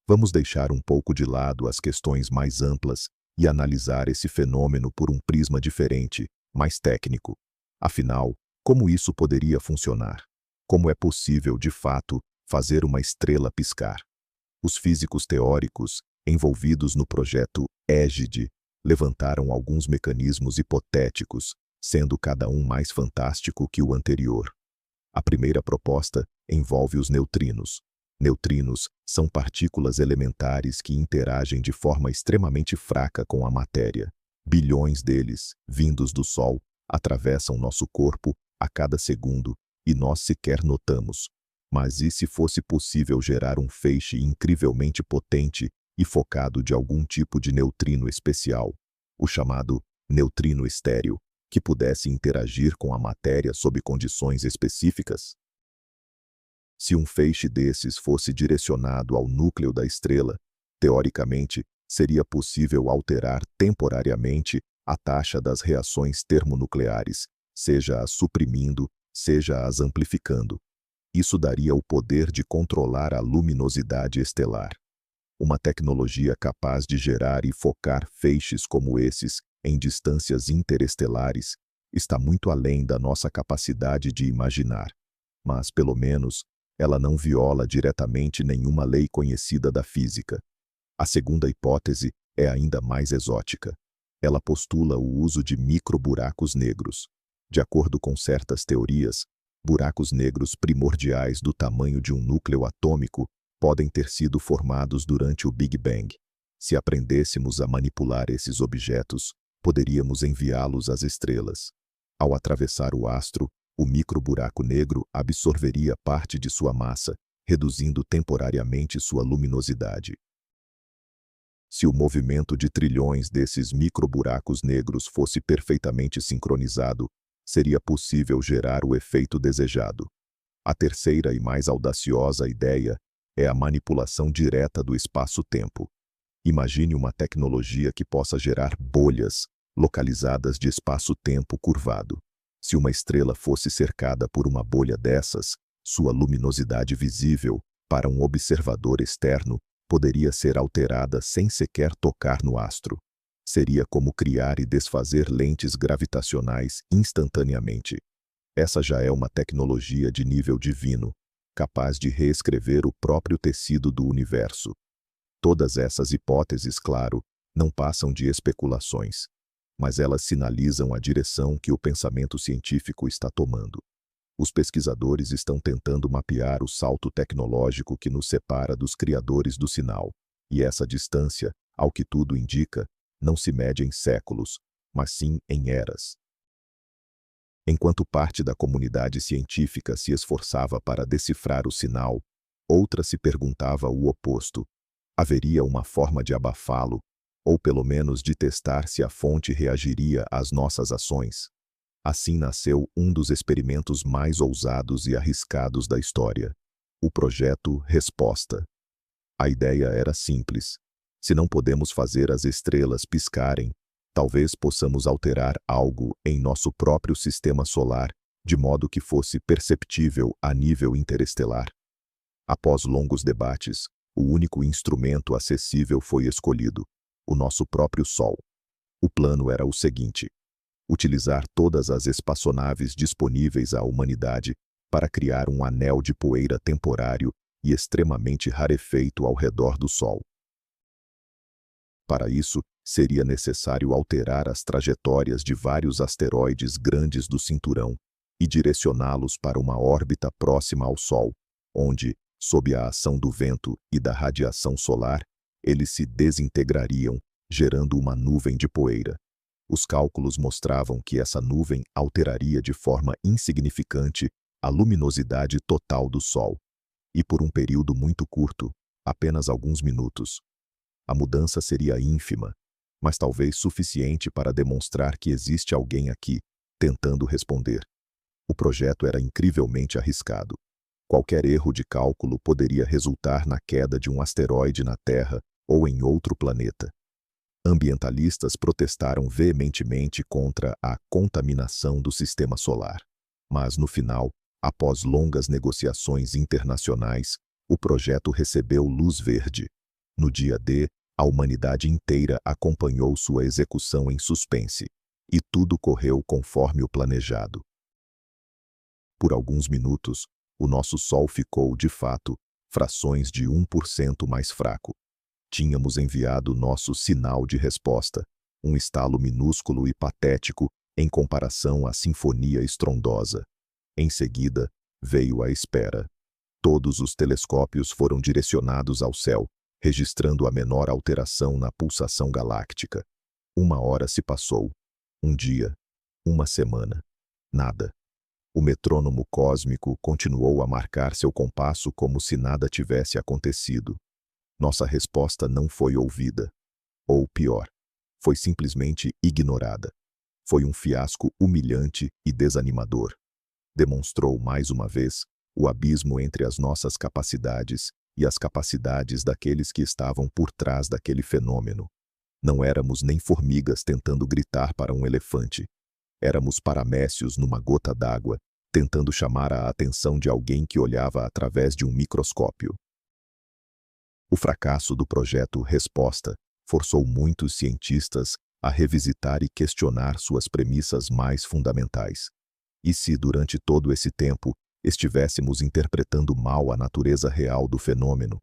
Vamos deixar um pouco de lado as questões mais amplas e analisar esse fenômeno por um prisma diferente, mais técnico. Afinal, como isso poderia funcionar? Como é possível, de fato, fazer uma estrela piscar? Os físicos teóricos, envolvidos no projeto Égide, levantaram alguns mecanismos hipotéticos, sendo cada um mais fantástico que o anterior. A primeira proposta envolve os neutrinos. Neutrinos são partículas elementares que interagem de forma extremamente fraca com a matéria. Bilhões deles, vindos do Sol, atravessam nosso corpo a cada segundo e nós sequer notamos. Mas e se fosse possível gerar um feixe incrivelmente potente e focado de algum tipo de neutrino especial, o chamado neutrino estéreo, que pudesse interagir com a matéria sob condições específicas? Se um feixe desses fosse direcionado ao núcleo da estrela, teoricamente, seria possível alterar temporariamente a taxa das reações termonucleares, seja as suprimindo, seja as amplificando. Isso daria o poder de controlar a luminosidade estelar. Uma tecnologia capaz de gerar e focar feixes como esses em distâncias interestelares está muito além da nossa capacidade de imaginar. Mas, pelo menos, ela não viola diretamente nenhuma lei conhecida da física. A segunda hipótese é ainda mais exótica. Ela postula o uso de microburacos negros. De acordo com certas teorias, buracos negros primordiais do tamanho de um núcleo atômico podem ter sido formados durante o Big Bang. Se aprendêssemos a manipular esses objetos, poderíamos enviá-los às estrelas. Ao atravessar o astro, o microburaco negro absorveria parte de sua massa, reduzindo temporariamente sua luminosidade. Se o movimento de trilhões desses microburacos negros fosse perfeitamente sincronizado, seria possível gerar o efeito desejado. A terceira e mais audaciosa ideia é a manipulação direta do espaço-tempo. Imagine uma tecnologia que possa gerar bolhas localizadas de espaço-tempo curvado. Se uma estrela fosse cercada por uma bolha dessas, sua luminosidade visível, para um observador externo, poderia ser alterada sem sequer tocar no astro. Seria como criar e desfazer lentes gravitacionais instantaneamente. Essa já é uma tecnologia de nível divino, capaz de reescrever o próprio tecido do universo. Todas essas hipóteses, claro, não passam de especulações, mas elas sinalizam a direção que o pensamento científico está tomando. Os pesquisadores estão tentando mapear o salto tecnológico que nos separa dos criadores do sinal, e essa distância, ao que tudo indica, não se mede em séculos, mas sim em eras. Enquanto parte da comunidade científica se esforçava para decifrar o sinal, outra se perguntava o oposto. Haveria uma forma de abafá-lo, ou pelo menos de testar se a fonte reagiria às nossas ações. Assim nasceu um dos experimentos mais ousados e arriscados da história, o projeto Resposta. A ideia era simples. Se não podemos fazer as estrelas piscarem, talvez possamos alterar algo em nosso próprio sistema solar, de modo que fosse perceptível a nível interestelar. Após longos debates, o único instrumento acessível foi escolhido: o nosso próprio Sol. O plano era o seguinte: utilizar todas as espaçonaves disponíveis à humanidade para criar um anel de poeira temporário e extremamente rarefeito ao redor do Sol. Para isso, seria necessário alterar as trajetórias de vários asteroides grandes do cinturão e direcioná-los para uma órbita próxima ao Sol, onde, sob a ação do vento e da radiação solar, eles se desintegrariam, gerando uma nuvem de poeira. Os cálculos mostravam que essa nuvem alteraria de forma insignificante a luminosidade total do Sol, e por um período muito curto, apenas alguns minutos. A mudança seria ínfima, mas talvez suficiente para demonstrar que existe alguém aqui, tentando responder. O projeto era incrivelmente arriscado. Qualquer erro de cálculo poderia resultar na queda de um asteroide na Terra ou em outro planeta. Ambientalistas protestaram veementemente contra a contaminação do sistema solar. Mas no final, após longas negociações internacionais, o projeto recebeu luz verde. No dia D, a humanidade inteira acompanhou sua execução em suspense, e tudo correu conforme o planejado. Por alguns minutos, o nosso Sol ficou, de fato, frações de 1% mais fraco. Tínhamos enviado nosso sinal de resposta, um estalo minúsculo e patético em comparação à sinfonia estrondosa. Em seguida, veio a espera. Todos os telescópios foram direcionados ao céu, registrando a menor alteração na pulsação galáctica. 1 hora se passou. 1 dia. 1 semana. Nada. O metrônomo cósmico continuou a marcar seu compasso como se nada tivesse acontecido. Nossa resposta não foi ouvida. Ou pior, foi simplesmente ignorada. Foi um fiasco humilhante e desanimador. Demonstrou mais uma vez o abismo entre as nossas capacidades e as capacidades daqueles que estavam por trás daquele fenômeno. Não éramos nem formigas tentando gritar para um elefante. Éramos paramécios numa gota d'água, tentando chamar a atenção de alguém que olhava através de um microscópio. O fracasso do projeto Resposta forçou muitos cientistas a revisitar e questionar suas premissas mais fundamentais. E se, durante todo esse tempo, estivéssemos interpretando mal a natureza real do fenômeno?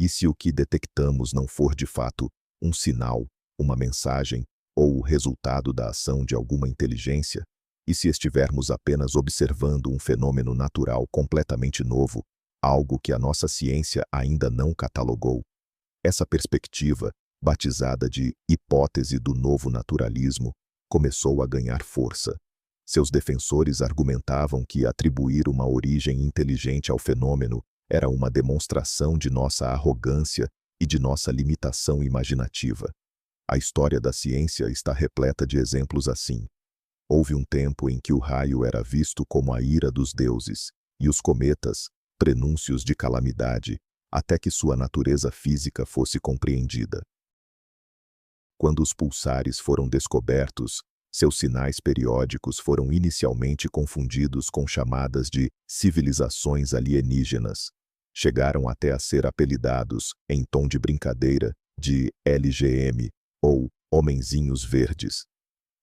E se o que detectamos não for de fato um sinal, uma mensagem ou o resultado da ação de alguma inteligência? E se estivermos apenas observando um fenômeno natural completamente novo, algo que a nossa ciência ainda não catalogou? Essa perspectiva, batizada de hipótese do novo naturalismo, começou a ganhar força. Seus defensores argumentavam que atribuir uma origem inteligente ao fenômeno era uma demonstração de nossa arrogância e de nossa limitação imaginativa. A história da ciência está repleta de exemplos assim. Houve um tempo em que o raio era visto como a ira dos deuses, e os cometas, prenúncios de calamidade, até que sua natureza física fosse compreendida. Quando os pulsares foram descobertos, seus sinais periódicos foram inicialmente confundidos com chamadas de civilizações alienígenas. Chegaram até a ser apelidados, em tom de brincadeira, de LGM, ou homenzinhos verdes.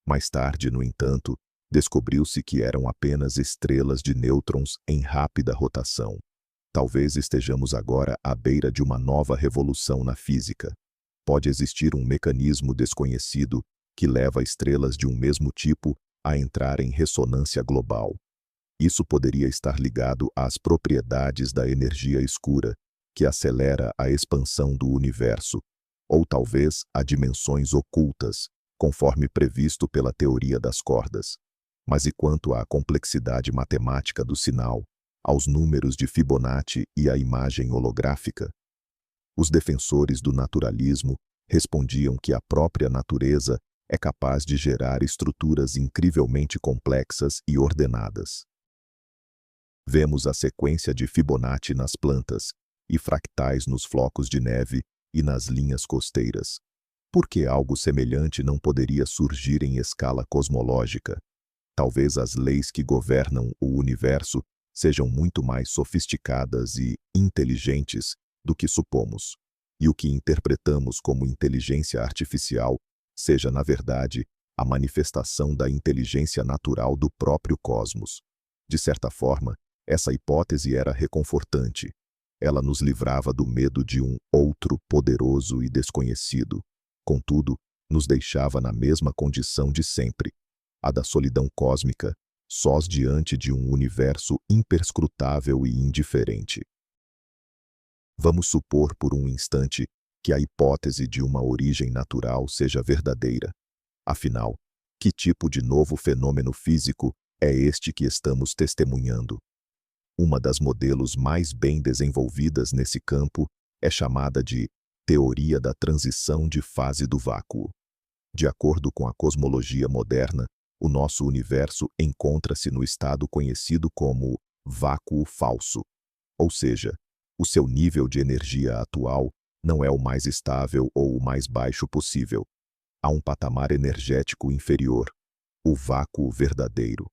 Mais tarde, no entanto, descobriu-se que eram apenas estrelas de nêutrons em rápida rotação. Talvez estejamos agora à beira de uma nova revolução na física. Pode existir um mecanismo desconhecido que leva estrelas de um mesmo tipo a entrar em ressonância global. Isso poderia estar ligado às propriedades da energia escura, que acelera a expansão do universo, ou talvez a dimensões ocultas, conforme previsto pela teoria das cordas. Mas e quanto à complexidade matemática do sinal, aos números de Fibonacci e à imagem holográfica? Os defensores do naturalismo Respondiam que a própria natureza é capaz de gerar estruturas incrivelmente complexas e ordenadas. Vemos a sequência de Fibonacci nas plantas e fractais nos flocos de neve e nas linhas costeiras. Por que algo semelhante não poderia surgir em escala cosmológica? Talvez as leis que governam o universo sejam muito mais sofisticadas e inteligentes do que supomos, e o que interpretamos como inteligência artificial seja, na verdade, a manifestação da inteligência natural do próprio cosmos. De certa forma, essa hipótese era reconfortante. Ela nos livrava do medo de um outro poderoso e desconhecido. Contudo, nos deixava na mesma condição de sempre, a da solidão cósmica, sós diante de um universo imperscrutável e indiferente. Vamos supor por um instante que a hipótese de uma origem natural seja verdadeira. Afinal, que tipo de novo fenômeno físico é este que estamos testemunhando? Uma das modelos mais bem desenvolvidas nesse campo é chamada de teoria da transição de fase do vácuo. De acordo com a cosmologia moderna, o nosso universo encontra-se no estado conhecido como vácuo falso, ou seja, o seu nível de energia atual não é o mais estável ou o mais baixo possível. Há um patamar energético inferior, o vácuo verdadeiro.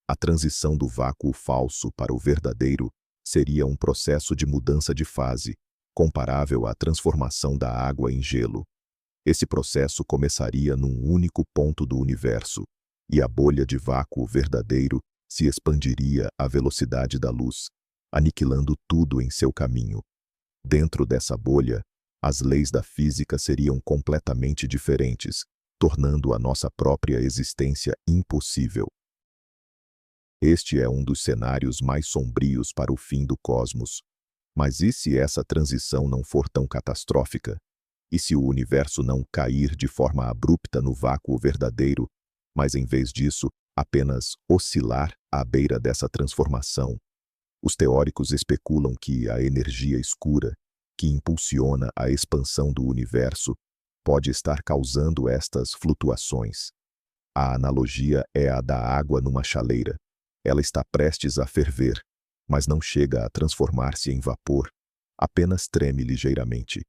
A transição do vácuo falso para o verdadeiro seria um processo de mudança de fase, comparável à transformação da água em gelo. Esse processo começaria num único ponto do universo, e a bolha de vácuo verdadeiro se expandiria à velocidade da luz, aniquilando tudo em seu caminho. Dentro dessa bolha, as leis da física seriam completamente diferentes, tornando a nossa própria existência impossível. Este é um dos cenários mais sombrios para o fim do cosmos. Mas e se essa transição não for tão catastrófica? E se o universo não cair de forma abrupta no vácuo verdadeiro, mas em vez disso, apenas oscilar à beira dessa transformação? Os teóricos especulam que a energia escura, que impulsiona a expansão do universo, pode estar causando estas flutuações. A analogia é a da água numa chaleira. Ela está prestes a ferver, mas não chega a transformar-se em vapor, apenas treme ligeiramente.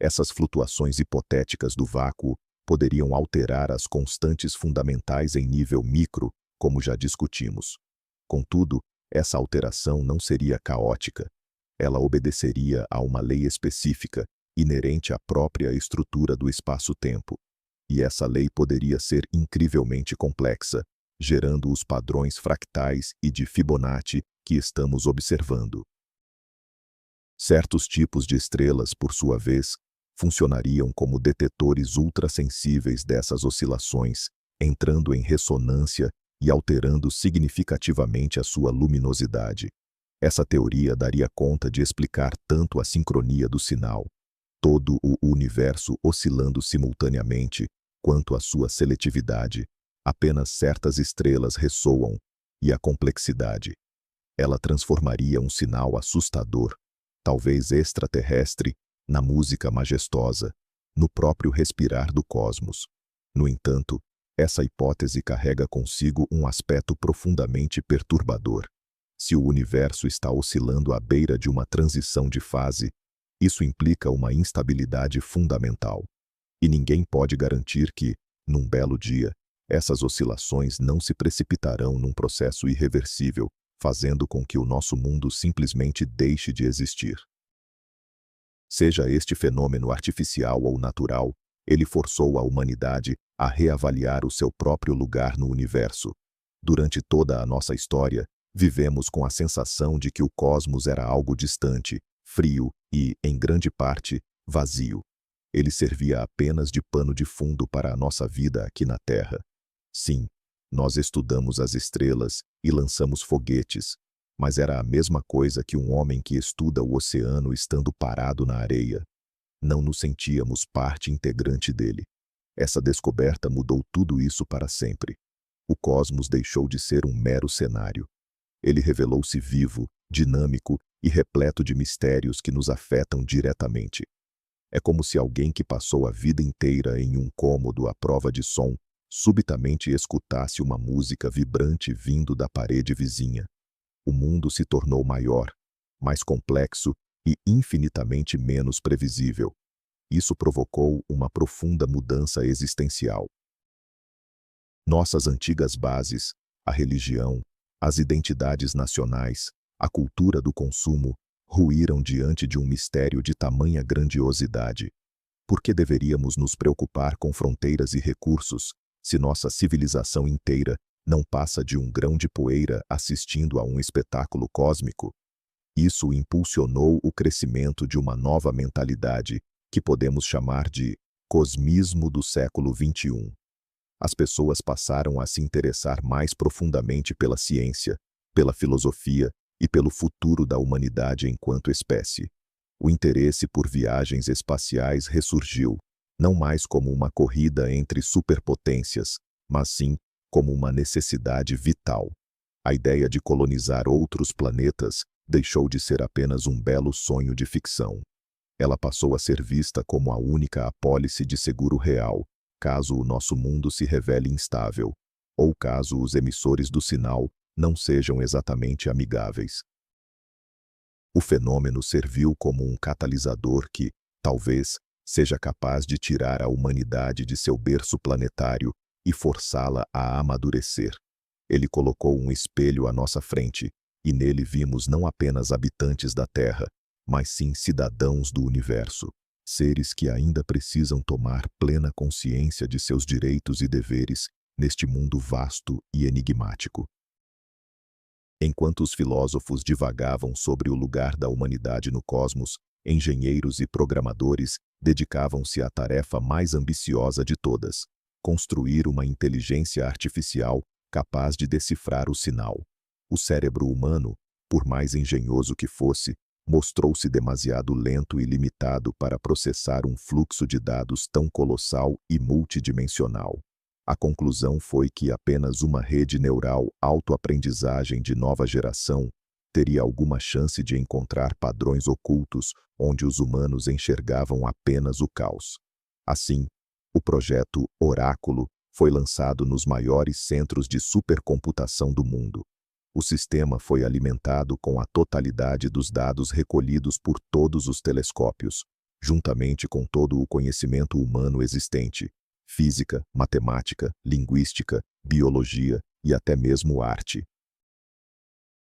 Essas flutuações hipotéticas do vácuo poderiam alterar as constantes fundamentais em nível micro, como já discutimos. Contudo, essa alteração não seria caótica. Ela obedeceria a uma lei específica, inerente à própria estrutura do espaço-tempo. E essa lei poderia ser incrivelmente complexa, gerando os padrões fractais e de Fibonacci que estamos observando. Certos tipos de estrelas, por sua vez, funcionariam como detetores ultrassensíveis dessas oscilações, entrando em ressonância e alterando significativamente a sua luminosidade. Essa teoria daria conta de explicar tanto a sincronia do sinal, todo o universo oscilando simultaneamente, quanto a sua seletividade. Apenas certas estrelas ressoam, e a complexidade. Ela transformaria um sinal assustador, talvez extraterrestre, na música majestosa, no próprio respirar do cosmos. No entanto, essa hipótese carrega consigo um aspecto profundamente perturbador. Se o universo está oscilando à beira de uma transição de fase, isso implica uma instabilidade fundamental. E ninguém pode garantir que, num belo dia, essas oscilações não se precipitarão num processo irreversível, fazendo com que o nosso mundo simplesmente deixe de existir. Seja este fenômeno artificial ou natural, ele forçou a humanidade a reavaliar o seu próprio lugar no universo. Durante toda a nossa história, vivemos com a sensação de que o cosmos era algo distante, frio e, em grande parte, vazio. Ele servia apenas de pano de fundo para a nossa vida aqui na Terra. Sim, nós estudamos as estrelas e lançamos foguetes, mas era a mesma coisa que um homem que estuda o oceano estando parado na areia. Não nos sentíamos parte integrante dele. Essa descoberta mudou tudo isso para sempre. O cosmos deixou de ser um mero cenário. Ele revelou-se vivo, dinâmico e repleto de mistérios que nos afetam diretamente. É como se alguém que passou a vida inteira em um cômodo à prova de som, subitamente escutasse uma música vibrante vindo da parede vizinha. O mundo se tornou maior, mais complexo e infinitamente menos previsível. Isso provocou uma profunda mudança existencial. Nossas antigas bases, a religião, as identidades nacionais, a cultura do consumo, ruíram diante de um mistério de tamanha grandiosidade. Por que deveríamos nos preocupar com fronteiras e recursos, se nossa civilização inteira não passa de um grão de poeira assistindo a um espetáculo cósmico? Isso impulsionou o crescimento de uma nova mentalidade que podemos chamar de cosmismo do século XXI. As pessoas passaram a se interessar mais profundamente pela ciência, pela filosofia e pelo futuro da humanidade enquanto espécie. O interesse por viagens espaciais ressurgiu, não mais como uma corrida entre superpotências, mas sim como uma necessidade vital. A ideia de colonizar outros planetas deixou de ser apenas um belo sonho de ficção. Ela passou a ser vista como a única apólice de seguro real, caso o nosso mundo se revele instável, ou caso os emissores do sinal não sejam exatamente amigáveis. O fenômeno serviu como um catalisador que, talvez, seja capaz de tirar a humanidade de seu berço planetário e forçá-la a amadurecer. Ele colocou um espelho à nossa frente, e nele vimos não apenas habitantes da Terra, mas sim cidadãos do universo, seres que ainda precisam tomar plena consciência de seus direitos e deveres neste mundo vasto e enigmático. Enquanto os filósofos divagavam sobre o lugar da humanidade no cosmos, engenheiros e programadores dedicavam-se à tarefa mais ambiciosa de todas: construir uma inteligência artificial capaz de decifrar o sinal. O cérebro humano, por mais engenhoso que fosse, mostrou-se demasiado lento e limitado para processar um fluxo de dados tão colossal e multidimensional. A conclusão foi que apenas uma rede neural autoaprendizagem de nova geração teria alguma chance de encontrar padrões ocultos onde os humanos enxergavam apenas o caos. Assim, o projeto Oráculo foi lançado nos maiores centros de supercomputação do mundo. O sistema foi alimentado com a totalidade dos dados recolhidos por todos os telescópios, juntamente com todo o conhecimento humano existente: física, matemática, linguística, biologia e até mesmo arte.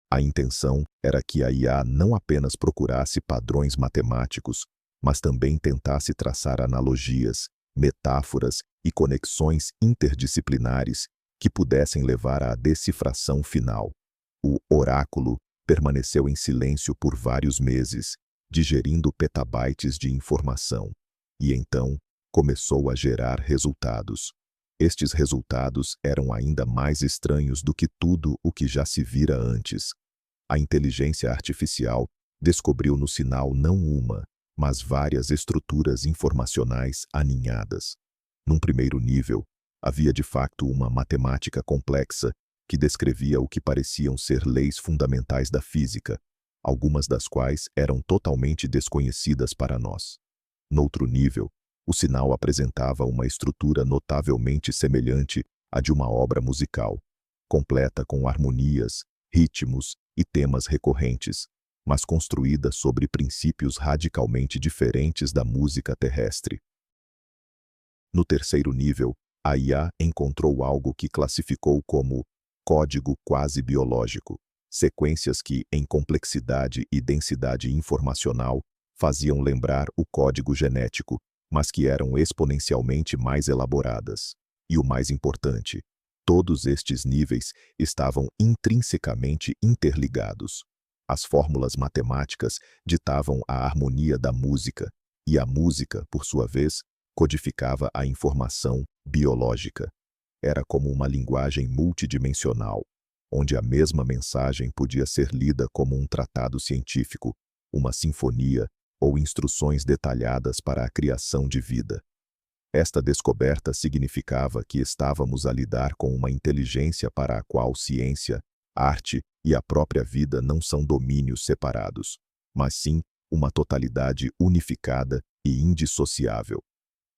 A intenção era que a IA não apenas procurasse padrões matemáticos, mas também tentasse traçar analogias, metáforas e conexões interdisciplinares que pudessem levar à decifração final. O oráculo permaneceu em silêncio por vários meses, digerindo petabytes de informação, e então começou a gerar resultados. Estes resultados eram ainda mais estranhos do que tudo o que já se vira antes. A inteligência artificial descobriu no sinal não uma, mas várias estruturas informacionais aninhadas. Num primeiro nível, havia de facto uma matemática complexa que descrevia o que pareciam ser leis fundamentais da física, algumas das quais eram totalmente desconhecidas para nós. Noutro nível, o sinal apresentava uma estrutura notavelmente semelhante à de uma obra musical, completa com harmonias, ritmos e temas recorrentes, mas construída sobre princípios radicalmente diferentes da música terrestre. No terceiro nível, a IA encontrou algo que classificou como código quase biológico, sequências que, em complexidade e densidade informacional, faziam lembrar o código genético, mas que eram exponencialmente mais elaboradas. E o mais importante, todos estes níveis estavam intrinsecamente interligados. As fórmulas matemáticas ditavam a harmonia da música, e a música, por sua vez, codificava a informação biológica. Era como uma linguagem multidimensional, onde a mesma mensagem podia ser lida como um tratado científico, uma sinfonia ou instruções detalhadas para a criação de vida. Esta descoberta significava que estávamos a lidar com uma inteligência para a qual ciência, arte e a própria vida não são domínios separados, mas sim uma totalidade unificada e indissociável.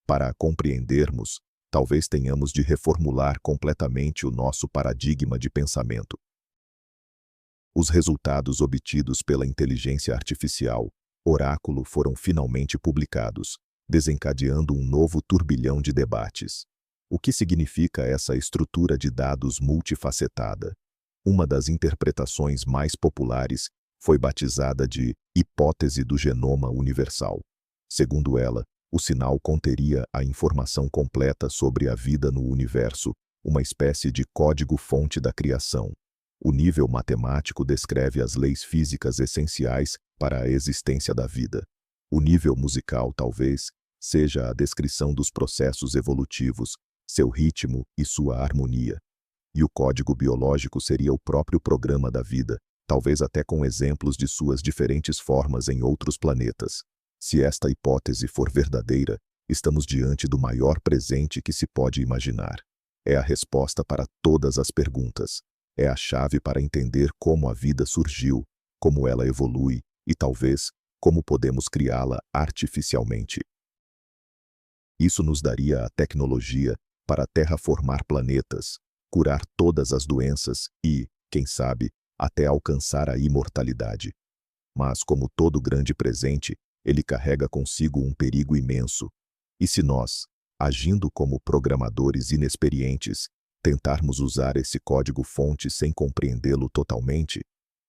Para a compreendermos, talvez tenhamos de reformular completamente o nosso paradigma de pensamento. Os resultados obtidos pela inteligência artificial, Oráculo, foram finalmente publicados, desencadeando um novo turbilhão de debates. O que significa essa estrutura de dados multifacetada? Uma das interpretações mais populares foi batizada de hipótese do genoma universal. Segundo ela, o sinal conteria a informação completa sobre a vida no universo, uma espécie de código-fonte da criação. O nível matemático descreve as leis físicas essenciais para a existência da vida. O nível musical, talvez, seja a descrição dos processos evolutivos, seu ritmo e sua harmonia. E o código biológico seria o próprio programa da vida, talvez até com exemplos de suas diferentes formas em outros planetas. Se esta hipótese for verdadeira, estamos diante do maior presente que se pode imaginar. É a resposta para todas as perguntas. É a chave para entender como a vida surgiu, como ela evolui e, talvez, como podemos criá-la artificialmente. Isso nos daria a tecnologia para terraformar planetas, curar todas as doenças e, quem sabe, até alcançar a imortalidade. Mas, como todo grande presente, ele carrega consigo um perigo imenso. E se nós, agindo como programadores inexperientes, tentarmos usar esse código-fonte sem compreendê-lo totalmente,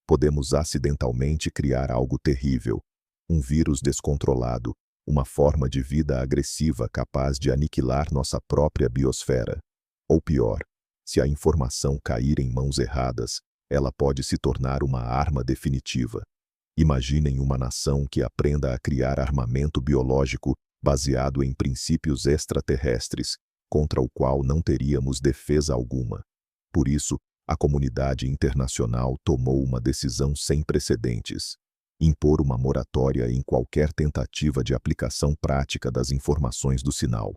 podemos acidentalmente criar algo terrível, um vírus descontrolado, uma forma de vida agressiva capaz de aniquilar nossa própria biosfera. Ou pior, se a informação cair em mãos erradas, ela pode se tornar uma arma definitiva. Imaginem uma nação que aprenda a criar armamento biológico baseado em princípios extraterrestres, contra o qual não teríamos defesa alguma. Por isso, a comunidade internacional tomou uma decisão sem precedentes: impor uma moratória em qualquer tentativa de aplicação prática das informações do sinal.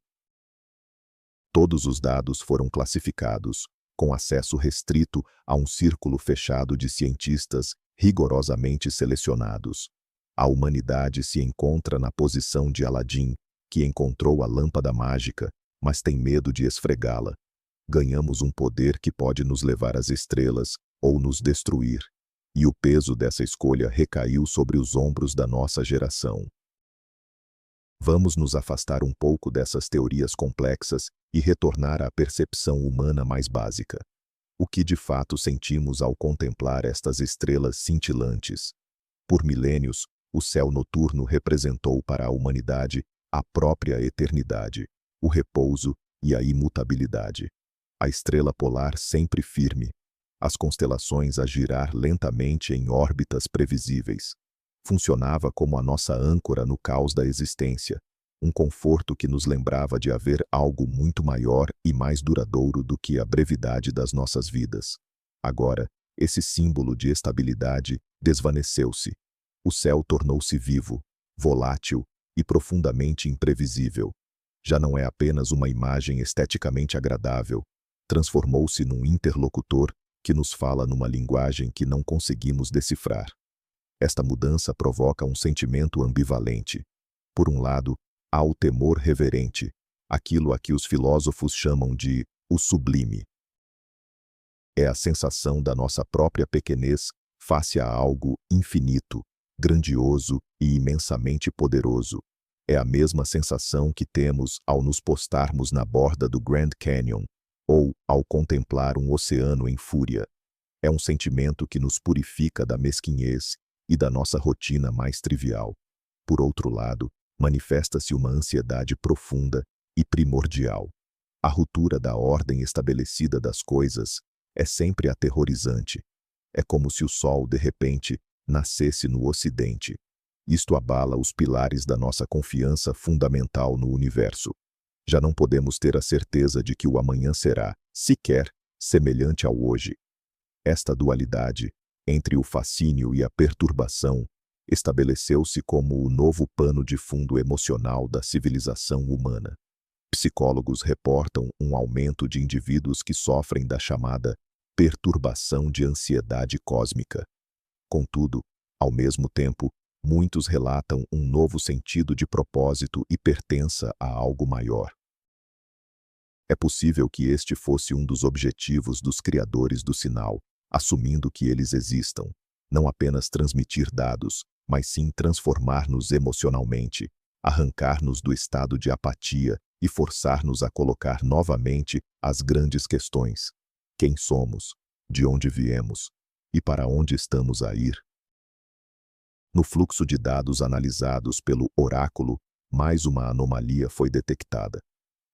Todos os dados foram classificados, com acesso restrito a um círculo fechado de cientistas rigorosamente selecionados. A humanidade se encontra na posição de Aladim, que encontrou a lâmpada mágica, mas tem medo de esfregá-la. Ganhamos um poder que pode nos levar às estrelas ou nos destruir. E o peso dessa escolha recaiu sobre os ombros da nossa geração. Vamos nos afastar um pouco dessas teorias complexas e retornar à percepção humana mais básica. O que de fato sentimos ao contemplar estas estrelas cintilantes? Por milênios, o céu noturno representou para a humanidade a própria eternidade, o repouso e a imutabilidade. A estrela polar sempre firme, as constelações a girar lentamente em órbitas previsíveis. Funcionava como a nossa âncora no caos da existência, um conforto que nos lembrava de haver algo muito maior e mais duradouro do que a brevidade das nossas vidas. Agora, esse símbolo de estabilidade desvaneceu-se. O céu tornou-se vivo, volátil e profundamente imprevisível. Já não é apenas uma imagem esteticamente agradável, transformou-se num interlocutor que nos fala numa linguagem que não conseguimos decifrar. Esta mudança provoca um sentimento ambivalente. Por um lado, há o temor reverente, aquilo a que os filósofos chamam de o sublime. É a sensação da nossa própria pequenez face a algo infinito, grandioso e imensamente poderoso. É a mesma sensação que temos ao nos postarmos na borda do Grand Canyon ou ao contemplar um oceano em fúria. É um sentimento que nos purifica da mesquinhez e da nossa rotina mais trivial. Por outro lado, manifesta-se uma ansiedade profunda e primordial. A ruptura da ordem estabelecida das coisas é sempre aterrorizante. É como se o sol, de repente, nascesse no ocidente. Isto abala os pilares da nossa confiança fundamental no universo. Já não podemos ter a certeza de que o amanhã será, sequer, semelhante ao hoje. Esta dualidade, entre o fascínio e a perturbação, estabeleceu-se como o novo pano de fundo emocional da civilização humana. Psicólogos reportam um aumento de indivíduos que sofrem da chamada perturbação de ansiedade cósmica. Contudo, ao mesmo tempo, Muitos relatam um novo sentido de propósito e pertença a algo maior. É possível que este fosse um dos objetivos dos criadores do sinal, assumindo que eles existam, não apenas transmitir dados, mas sim transformar-nos emocionalmente, arrancar-nos do estado de apatia e forçar-nos a colocar novamente as grandes questões: quem somos, de onde viemos e para onde estamos a ir? No fluxo de dados analisados pelo oráculo, mais uma anomalia foi detectada.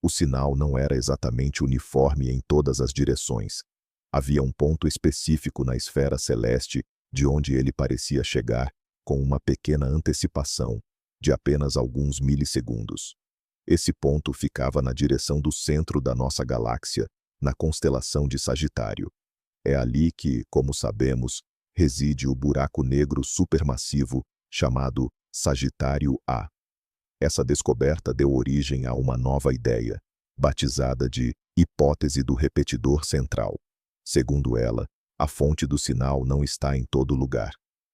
O sinal não era exatamente uniforme em todas as direções. Havia um ponto específico na esfera celeste de onde ele parecia chegar, com uma pequena antecipação, de apenas alguns milissegundos. Esse ponto ficava na direção do centro da nossa galáxia, na constelação de Sagitário. É ali que, como sabemos, reside o buraco negro supermassivo chamado Sagitário A. Essa descoberta deu origem a uma nova ideia, batizada de hipótese do repetidor central. Segundo ela, a fonte do sinal não está em todo lugar,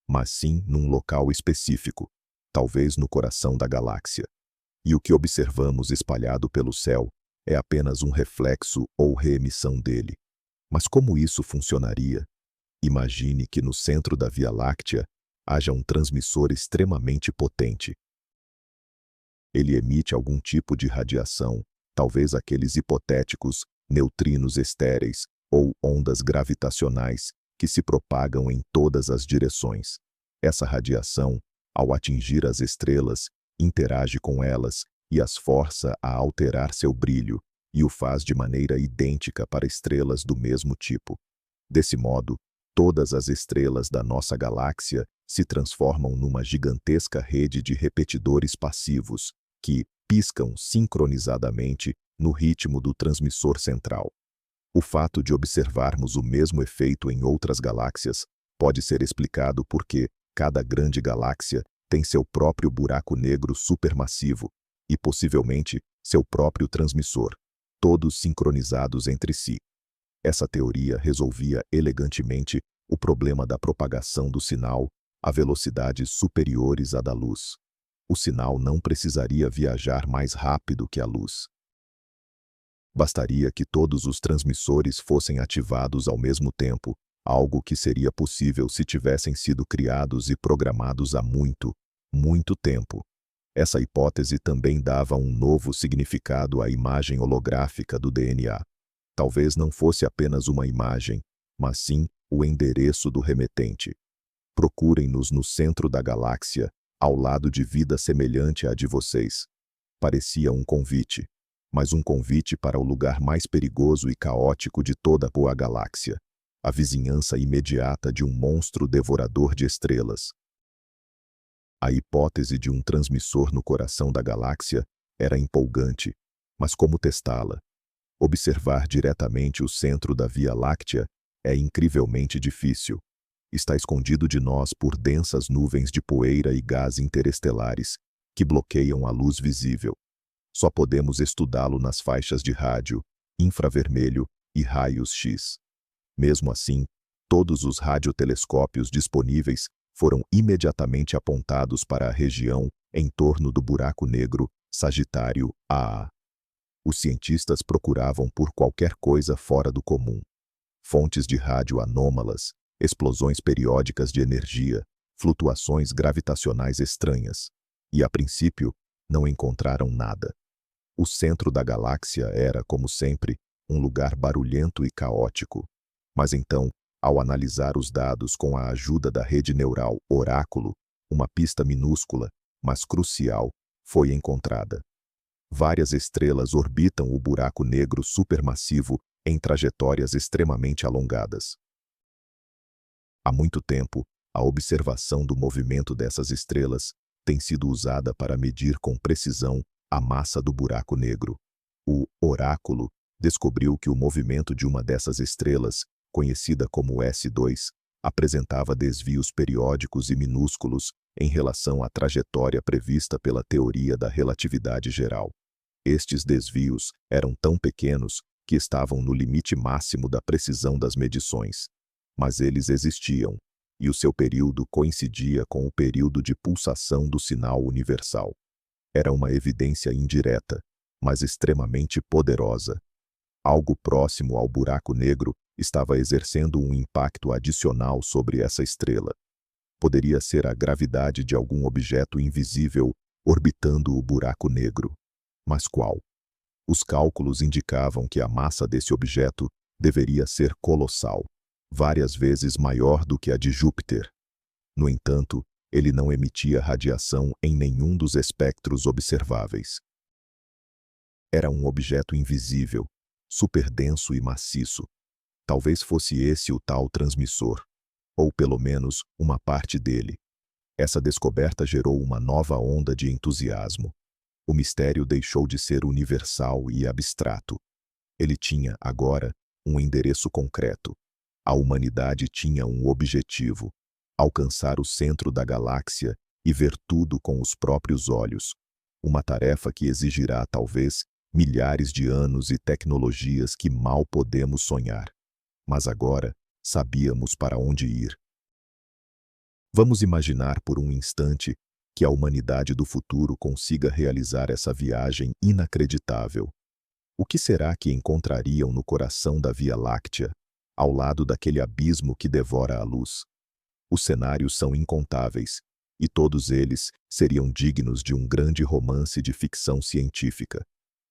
mas sim num local específico, talvez no coração da galáxia. E o que observamos espalhado pelo céu é apenas um reflexo ou reemissão dele. Mas como isso funcionaria? Imagine que no centro da Via Láctea haja um transmissor extremamente potente. Ele emite algum tipo de radiação, talvez aqueles hipotéticos neutrinos estéreis ou ondas gravitacionais que se propagam em todas as direções. Essa radiação, ao atingir as estrelas, interage com elas e as força a alterar seu brilho, e o faz de maneira idêntica para estrelas do mesmo tipo. Desse modo, todas as estrelas da nossa galáxia se transformam numa gigantesca rede de repetidores passivos, que piscam sincronizadamente no ritmo do transmissor central. O fato de observarmos o mesmo efeito em outras galáxias pode ser explicado porque cada grande galáxia tem seu próprio buraco negro supermassivo e, possivelmente, seu próprio transmissor, todos sincronizados entre si. Essa teoria resolvia elegantemente o problema da propagação do sinal a velocidades superiores à da luz. O sinal não precisaria viajar mais rápido que a luz. Bastaria que todos os transmissores fossem ativados ao mesmo tempo, algo que seria possível se tivessem sido criados e programados há muito, muito tempo. Essa hipótese também dava um novo significado à imagem holográfica do DNA. Talvez não fosse apenas uma imagem, mas sim o endereço do remetente. Procurem-nos no centro da galáxia, ao lado de vida semelhante à de vocês. Parecia um convite, mas um convite para o lugar mais perigoso e caótico de toda a galáxia, a vizinhança imediata de um monstro devorador de estrelas. A hipótese de um transmissor no coração da galáxia era empolgante, mas como testá-la? Observar diretamente o centro da Via Láctea é incrivelmente difícil. Está escondido de nós por densas nuvens de poeira e gás interestelares que bloqueiam a luz visível. Só podemos estudá-lo nas faixas de rádio, infravermelho e raios-x. Mesmo assim, todos os radiotelescópios disponíveis foram imediatamente apontados para a região em torno do buraco negro Sagitário A. Os cientistas procuravam por qualquer coisa fora do comum. Fontes de rádio anômalas, explosões periódicas de energia, flutuações gravitacionais estranhas. E, a princípio, não encontraram nada. O centro da galáxia era, como sempre, um lugar barulhento e caótico. Mas então, ao analisar os dados com a ajuda da rede neural Oráculo, uma pista minúscula, mas crucial, foi encontrada. Várias estrelas orbitam o buraco negro supermassivo em trajetórias extremamente alongadas. Há muito tempo, a observação do movimento dessas estrelas tem sido usada para medir com precisão a massa do buraco negro. O oráculo descobriu que o movimento de uma dessas estrelas, conhecida como S2, apresentava desvios periódicos e minúsculos em relação à trajetória prevista pela teoria da relatividade geral. Estes desvios eram tão pequenos que estavam no limite máximo da precisão das medições. Mas eles existiam, e o seu período coincidia com o período de pulsação do sinal universal. Era uma evidência indireta, mas extremamente poderosa. Algo próximo ao buraco negro estava exercendo um impacto adicional sobre essa estrela. Poderia ser a gravidade de algum objeto invisível orbitando o buraco negro. Mas qual? Os cálculos indicavam que a massa desse objeto deveria ser colossal, várias vezes maior do que a de Júpiter. No entanto, ele não emitia radiação em nenhum dos espectros observáveis. Era um objeto invisível, superdenso e maciço. Talvez fosse esse o tal transmissor, ou pelo menos uma parte dele. Essa descoberta gerou uma nova onda de entusiasmo. O mistério deixou de ser universal e abstrato. Ele tinha, agora, um endereço concreto. A humanidade tinha um objetivo: alcançar o centro da galáxia e ver tudo com os próprios olhos. Uma tarefa que exigirá, talvez, milhares de anos e tecnologias que mal podemos sonhar. Mas agora, sabíamos para onde ir. Vamos imaginar por um instante que a humanidade do futuro consiga realizar essa viagem inacreditável. O que será que encontrariam no coração da Via Láctea, ao lado daquele abismo que devora a luz? Os cenários são incontáveis, e todos eles seriam dignos de um grande romance de ficção científica.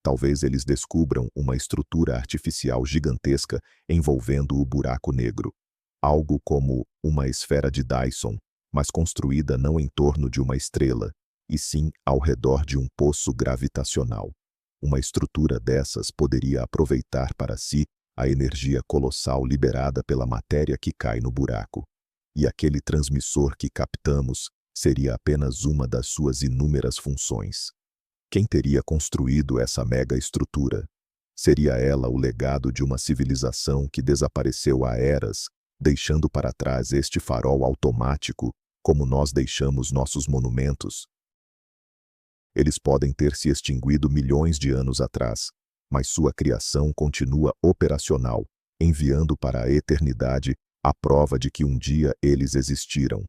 Talvez eles descubram uma estrutura artificial gigantesca envolvendo o buraco negro. Algo como uma esfera de Dyson, mas construída não em torno de uma estrela, e sim ao redor de um poço gravitacional. Uma estrutura dessas poderia aproveitar para si a energia colossal liberada pela matéria que cai no buraco. E aquele transmissor que captamos seria apenas uma das suas inúmeras funções. Quem teria construído essa mega estrutura? Seria ela o legado de uma civilização que desapareceu há eras, deixando para trás este farol automático, como nós deixamos nossos monumentos? Eles podem ter se extinguido milhões de anos atrás, mas sua criação continua operacional, enviando para a eternidade a prova de que um dia eles existiram.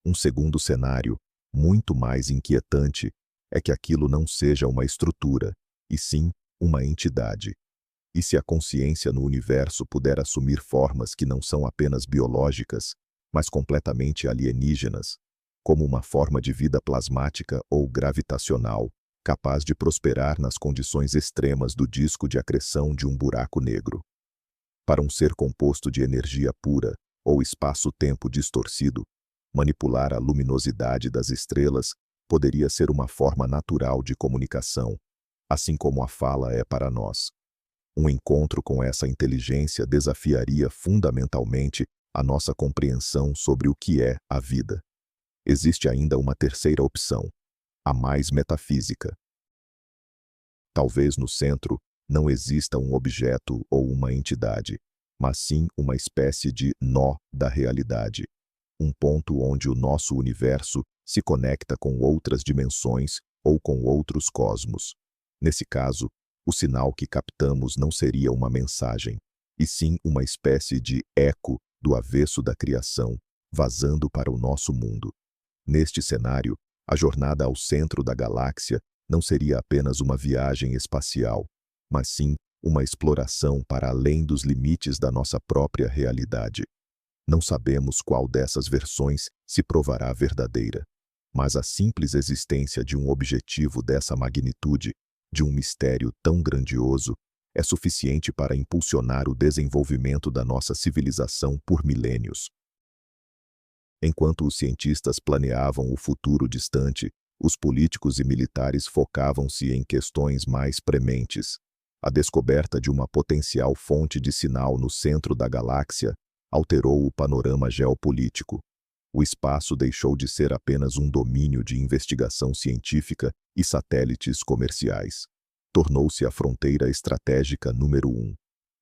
Um segundo cenário, muito mais inquietante, é que aquilo não seja uma estrutura, e sim uma entidade. E se a consciência no universo puder assumir formas que não são apenas biológicas, mas completamente alienígenas, como uma forma de vida plasmática ou gravitacional, capaz de prosperar nas condições extremas do disco de acreção de um buraco negro. Para um ser composto de energia pura, ou espaço-tempo distorcido, manipular a luminosidade das estrelas poderia ser uma forma natural de comunicação, assim como a fala é para nós. Um encontro com essa inteligência desafiaria fundamentalmente a nossa compreensão sobre o que é a vida. Existe ainda uma terceira opção, a mais metafísica. Talvez no centro não exista um objeto ou uma entidade, mas sim uma espécie de nó da realidade, um ponto onde o nosso universo se conecta com outras dimensões ou com outros cosmos. Nesse caso, o sinal que captamos não seria uma mensagem, e sim uma espécie de eco do avesso da criação, vazando para o nosso mundo. Neste cenário, a jornada ao centro da galáxia não seria apenas uma viagem espacial, mas sim uma exploração para além dos limites da nossa própria realidade. Não sabemos qual dessas versões se provará verdadeira, mas a simples existência de um objetivo dessa magnitude, de um mistério tão grandioso, é suficiente para impulsionar o desenvolvimento da nossa civilização por milênios. Enquanto os cientistas planeavam o futuro distante, os políticos e militares focavam-se em questões mais prementes. A descoberta de uma potencial fonte de sinal no centro da galáxia alterou o panorama geopolítico. O espaço deixou de ser apenas um domínio de investigação científica e satélites comerciais. Tornou-se a fronteira estratégica número 1.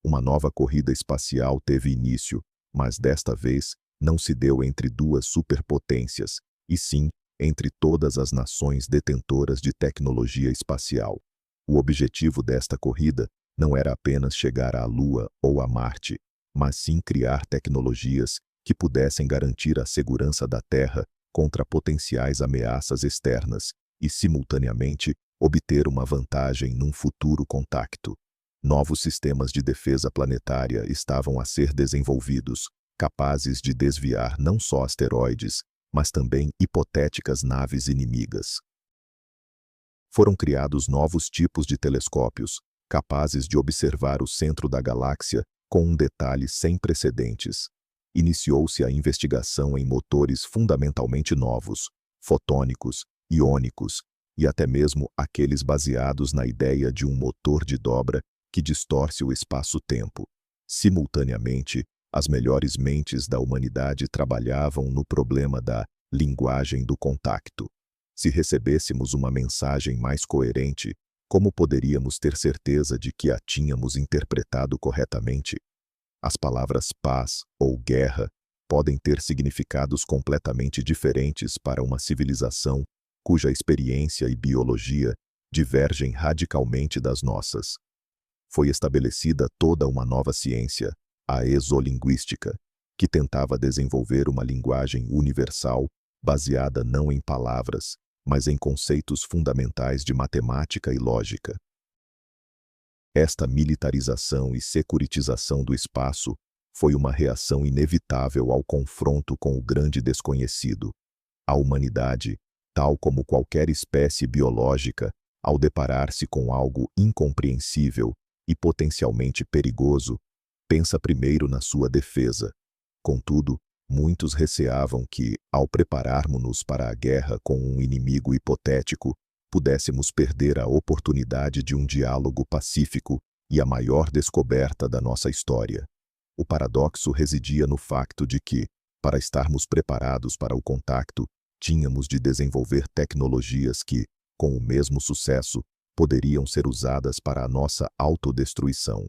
Uma nova corrida espacial teve início, mas desta vez não se deu entre duas superpotências, e sim entre todas as nações detentoras de tecnologia espacial. O objetivo desta corrida não era apenas chegar à Lua ou a Marte, mas sim criar tecnologias que pudessem garantir a segurança da Terra contra potenciais ameaças externas e, simultaneamente, obter uma vantagem num futuro contacto. Novos sistemas de defesa planetária estavam a ser desenvolvidos, capazes de desviar não só asteroides, mas também hipotéticas naves inimigas. Foram criados novos tipos de telescópios, capazes de observar o centro da galáxia com um detalhe sem precedentes. Iniciou-se a investigação em motores fundamentalmente novos, fotônicos, iônicos, e até mesmo aqueles baseados na ideia de um motor de dobra que distorce o espaço-tempo. Simultaneamente, as melhores mentes da humanidade trabalhavam no problema da linguagem do contacto. Se recebêssemos uma mensagem mais coerente, como poderíamos ter certeza de que a tínhamos interpretado corretamente? As palavras paz ou guerra podem ter significados completamente diferentes para uma civilização cuja experiência e biologia divergem radicalmente das nossas. Foi estabelecida toda uma nova ciência, a exolinguística, que tentava desenvolver uma linguagem universal baseada não em palavras, mas em conceitos fundamentais de matemática e lógica. Esta militarização e securitização do espaço foi uma reação inevitável ao confronto com o grande desconhecido. A humanidade, tal como qualquer espécie biológica, ao deparar-se com algo incompreensível e potencialmente perigoso, pensa primeiro na sua defesa. Contudo, muitos receavam que, ao prepararmos-nos para a guerra com um inimigo hipotético, pudéssemos perder a oportunidade de um diálogo pacífico e a maior descoberta da nossa história. O paradoxo residia no facto de que, para estarmos preparados para o contacto, tínhamos de desenvolver tecnologias que, com o mesmo sucesso, poderiam ser usadas para a nossa autodestruição.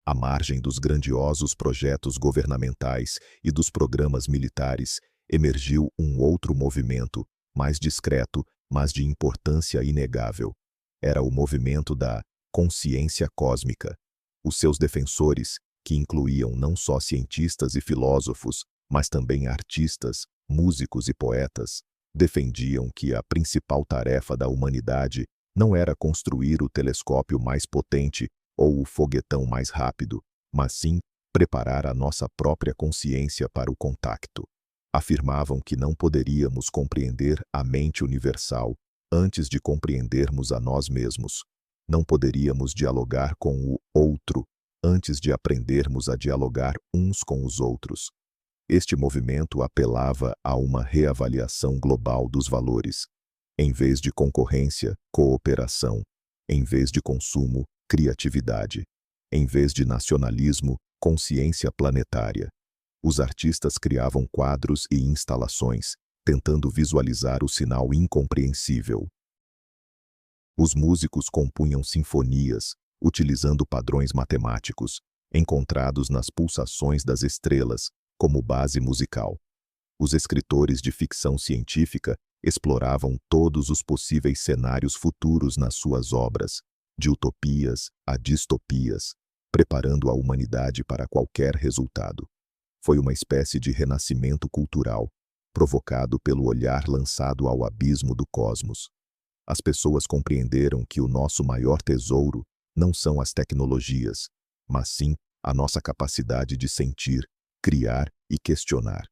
À margem dos grandiosos projetos governamentais e dos programas militares, emergiu um outro movimento, mais discreto, mas de importância inegável. Era o movimento da consciência cósmica. Os seus defensores, que incluíam não só cientistas e filósofos, mas também artistas, músicos e poetas, defendiam que a principal tarefa da humanidade não era construir o telescópio mais potente ou o foguetão mais rápido, mas sim preparar a nossa própria consciência para o contacto. Afirmavam que não poderíamos compreender a mente universal antes de compreendermos a nós mesmos. Não poderíamos dialogar com o outro antes de aprendermos a dialogar uns com os outros. Este movimento apelava a uma reavaliação global dos valores. Em vez de concorrência, cooperação. Em vez de consumo, criatividade. Em vez de nacionalismo, consciência planetária. Os artistas criavam quadros e instalações, tentando visualizar o sinal incompreensível. Os músicos compunham sinfonias, utilizando padrões matemáticos, encontrados nas pulsações das estrelas, como base musical. Os escritores de ficção científica exploravam todos os possíveis cenários futuros nas suas obras, de utopias a distopias, preparando a humanidade para qualquer resultado. Foi uma espécie de renascimento cultural, provocado pelo olhar lançado ao abismo do cosmos. As pessoas compreenderam que o nosso maior tesouro não são as tecnologias, mas sim a nossa capacidade de sentir, criar e questionar.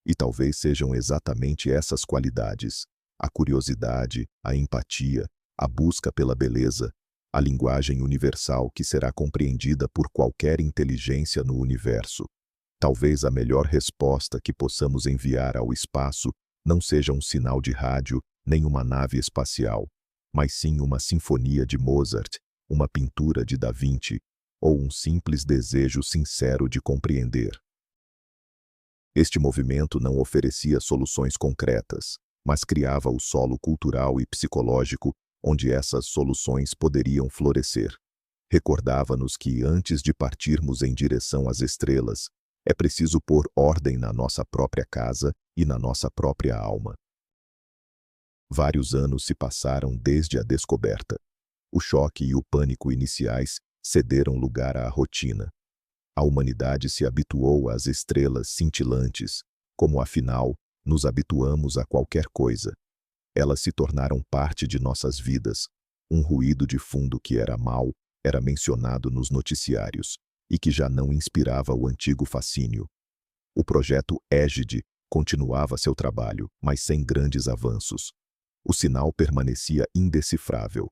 E talvez sejam exatamente essas qualidades, a curiosidade, a empatia, a busca pela beleza, a linguagem universal que será compreendida por qualquer inteligência no universo. Talvez a melhor resposta que possamos enviar ao espaço não seja um sinal de rádio, nem uma nave espacial, mas sim uma sinfonia de Mozart, uma pintura de Da Vinci, ou um simples desejo sincero de compreender. Este movimento não oferecia soluções concretas, mas criava o solo cultural e psicológico onde essas soluções poderiam florescer. Recordava-nos que, antes de partirmos em direção às estrelas, é preciso pôr ordem na nossa própria casa e na nossa própria alma. Vários anos se passaram desde a descoberta. O choque e o pânico iniciais cederam lugar à rotina. A humanidade se habituou às estrelas cintilantes, como afinal nos habituamos a qualquer coisa. Elas se tornaram parte de nossas vidas. Um ruído de fundo que era mau era mencionado nos noticiários e que já não inspirava o antigo fascínio. O projeto Égide continuava seu trabalho, mas sem grandes avanços. O sinal permanecia indecifrável.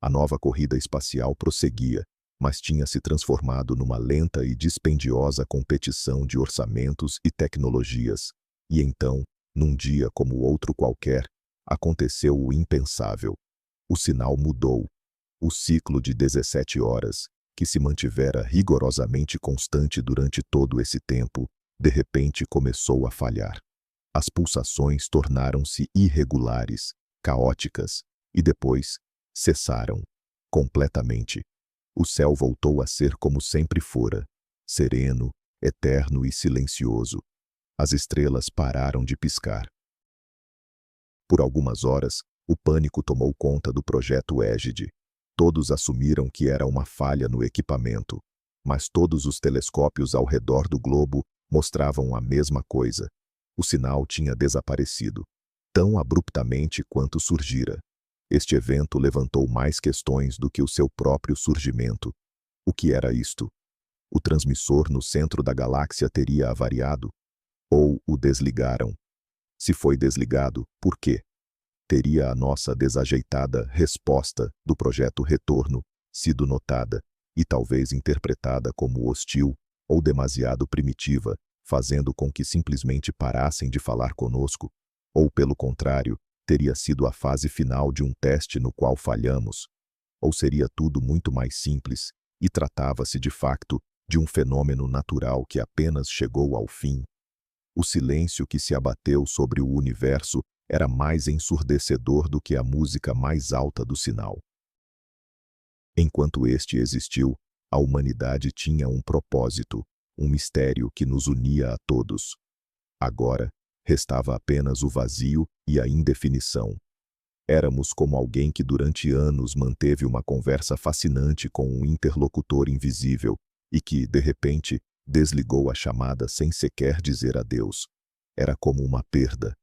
A nova corrida espacial prosseguia, mas tinha se transformado numa lenta e dispendiosa competição de orçamentos e tecnologias. E então, num dia como outro qualquer, aconteceu o impensável. O sinal mudou. O ciclo de 17 horas, que se mantivera rigorosamente constante durante todo esse tempo, de repente começou a falhar. As pulsações tornaram-se irregulares, caóticas, e depois cessaram completamente. O céu voltou a ser como sempre fora, sereno, eterno e silencioso. As estrelas pararam de piscar. Por algumas horas, o pânico tomou conta do projeto Égide. Todos assumiram que era uma falha no equipamento, mas todos os telescópios ao redor do globo mostravam a mesma coisa. O sinal tinha desaparecido, tão abruptamente quanto surgira. Este evento levantou mais questões do que o seu próprio surgimento. O que era isto? O transmissor no centro da galáxia teria avariado? Ou o desligaram? Se foi desligado, por quê? Teria a nossa desajeitada resposta do projeto Retorno sido notada e talvez interpretada como hostil ou demasiado primitiva, fazendo com que simplesmente parassem de falar conosco? Ou, pelo contrário, teria sido a fase final de um teste no qual falhamos? Ou seria tudo muito mais simples e tratava-se de facto de um fenômeno natural que apenas chegou ao fim? O silêncio que se abateu sobre o universo era mais ensurdecedor do que a música mais alta do sinal. Enquanto este existiu, a humanidade tinha um propósito, um mistério que nos unia a todos. Agora, restava apenas o vazio e a indefinição. Éramos como alguém que durante anos manteve uma conversa fascinante com um interlocutor invisível e que, de repente, desligou a chamada sem sequer dizer adeus. Era como uma perda.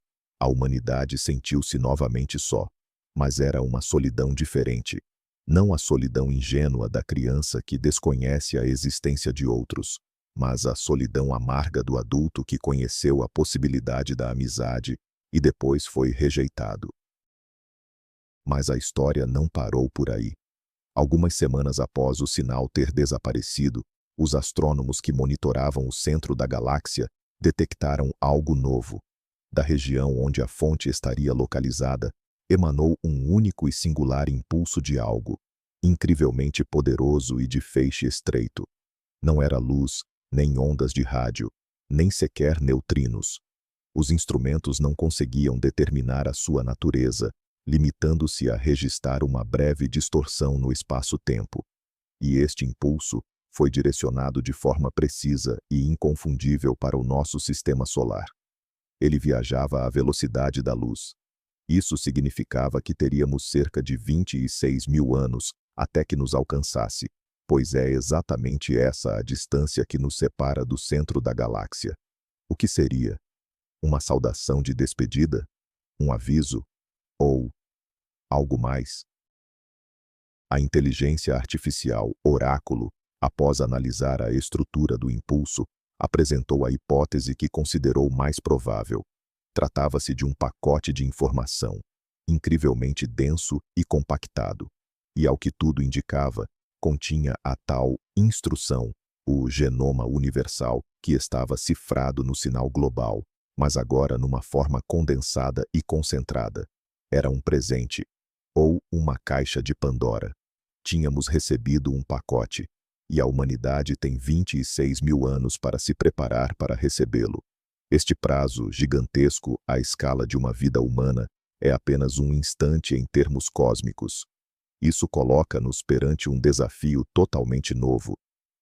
A humanidade sentiu-se novamente só, mas era uma solidão diferente. Não a solidão ingênua da criança que desconhece a existência de outros, mas a solidão amarga do adulto que conheceu a possibilidade da amizade e depois foi rejeitado. Mas a história não parou por aí. Algumas semanas após o sinal ter desaparecido, os astrônomos que monitoravam o centro da galáxia detectaram algo novo. Da região onde a fonte estaria localizada, emanou um único e singular impulso de algo, incrivelmente poderoso e de feixe estreito. Não era luz, nem ondas de rádio, nem sequer neutrinos. Os instrumentos não conseguiam determinar a sua natureza, limitando-se a registrar uma breve distorção no espaço-tempo. E este impulso foi direcionado de forma precisa e inconfundível para o nosso sistema solar. Ele viajava à velocidade da luz. Isso significava que teríamos cerca de 26 mil anos até que nos alcançasse, pois é exatamente essa a distância que nos separa do centro da galáxia. O que seria? Uma saudação de despedida? Um aviso? Ou algo mais? A inteligência artificial Oráculo, após analisar a estrutura do impulso, apresentou a hipótese que considerou mais provável. Tratava-se de um pacote de informação, incrivelmente denso e compactado, e ao que tudo indicava, continha a tal instrução, o genoma universal, que estava cifrado no sinal global, mas agora numa forma condensada e concentrada. Era um presente, ou uma caixa de Pandora. Tínhamos recebido um pacote, e a humanidade tem 26 mil anos para se preparar para recebê-lo. Este prazo, gigantesco à escala de uma vida humana, é apenas um instante em termos cósmicos. Isso coloca-nos perante um desafio totalmente novo.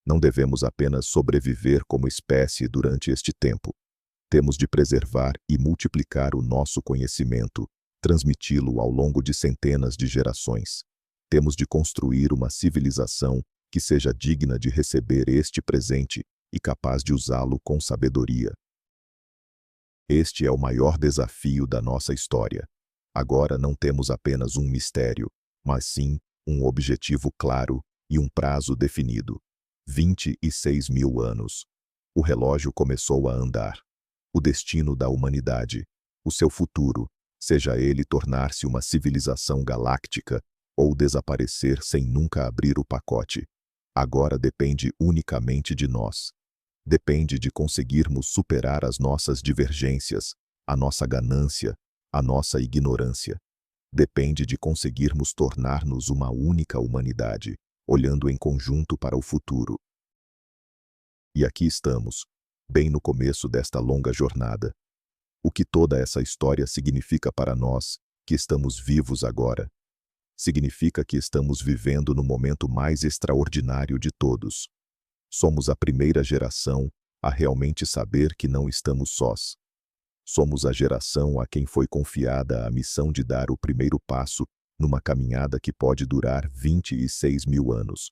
Não devemos apenas sobreviver como espécie durante este tempo. Temos de preservar e multiplicar o nosso conhecimento, transmiti-lo ao longo de centenas de gerações. Temos de construir uma civilização que seja digna de receber este presente e capaz de usá-lo com sabedoria. Este é o maior desafio da nossa história. Agora não temos apenas um mistério, mas sim um objetivo claro e um prazo definido. 26 mil anos. O relógio começou a andar. O destino da humanidade, o seu futuro, seja ele tornar-se uma civilização galáctica ou desaparecer sem nunca abrir o pacote, agora depende unicamente de nós. Depende de conseguirmos superar as nossas divergências, a nossa ganância, a nossa ignorância. Depende de conseguirmos tornar-nos uma única humanidade, olhando em conjunto para o futuro. E aqui estamos, bem no começo desta longa jornada. O que toda essa história significa para nós, que estamos vivos agora? Significa que estamos vivendo no momento mais extraordinário de todos. Somos a primeira geração a realmente saber que não estamos sós. Somos a geração a quem foi confiada a missão de dar o primeiro passo numa caminhada que pode durar 26 mil anos.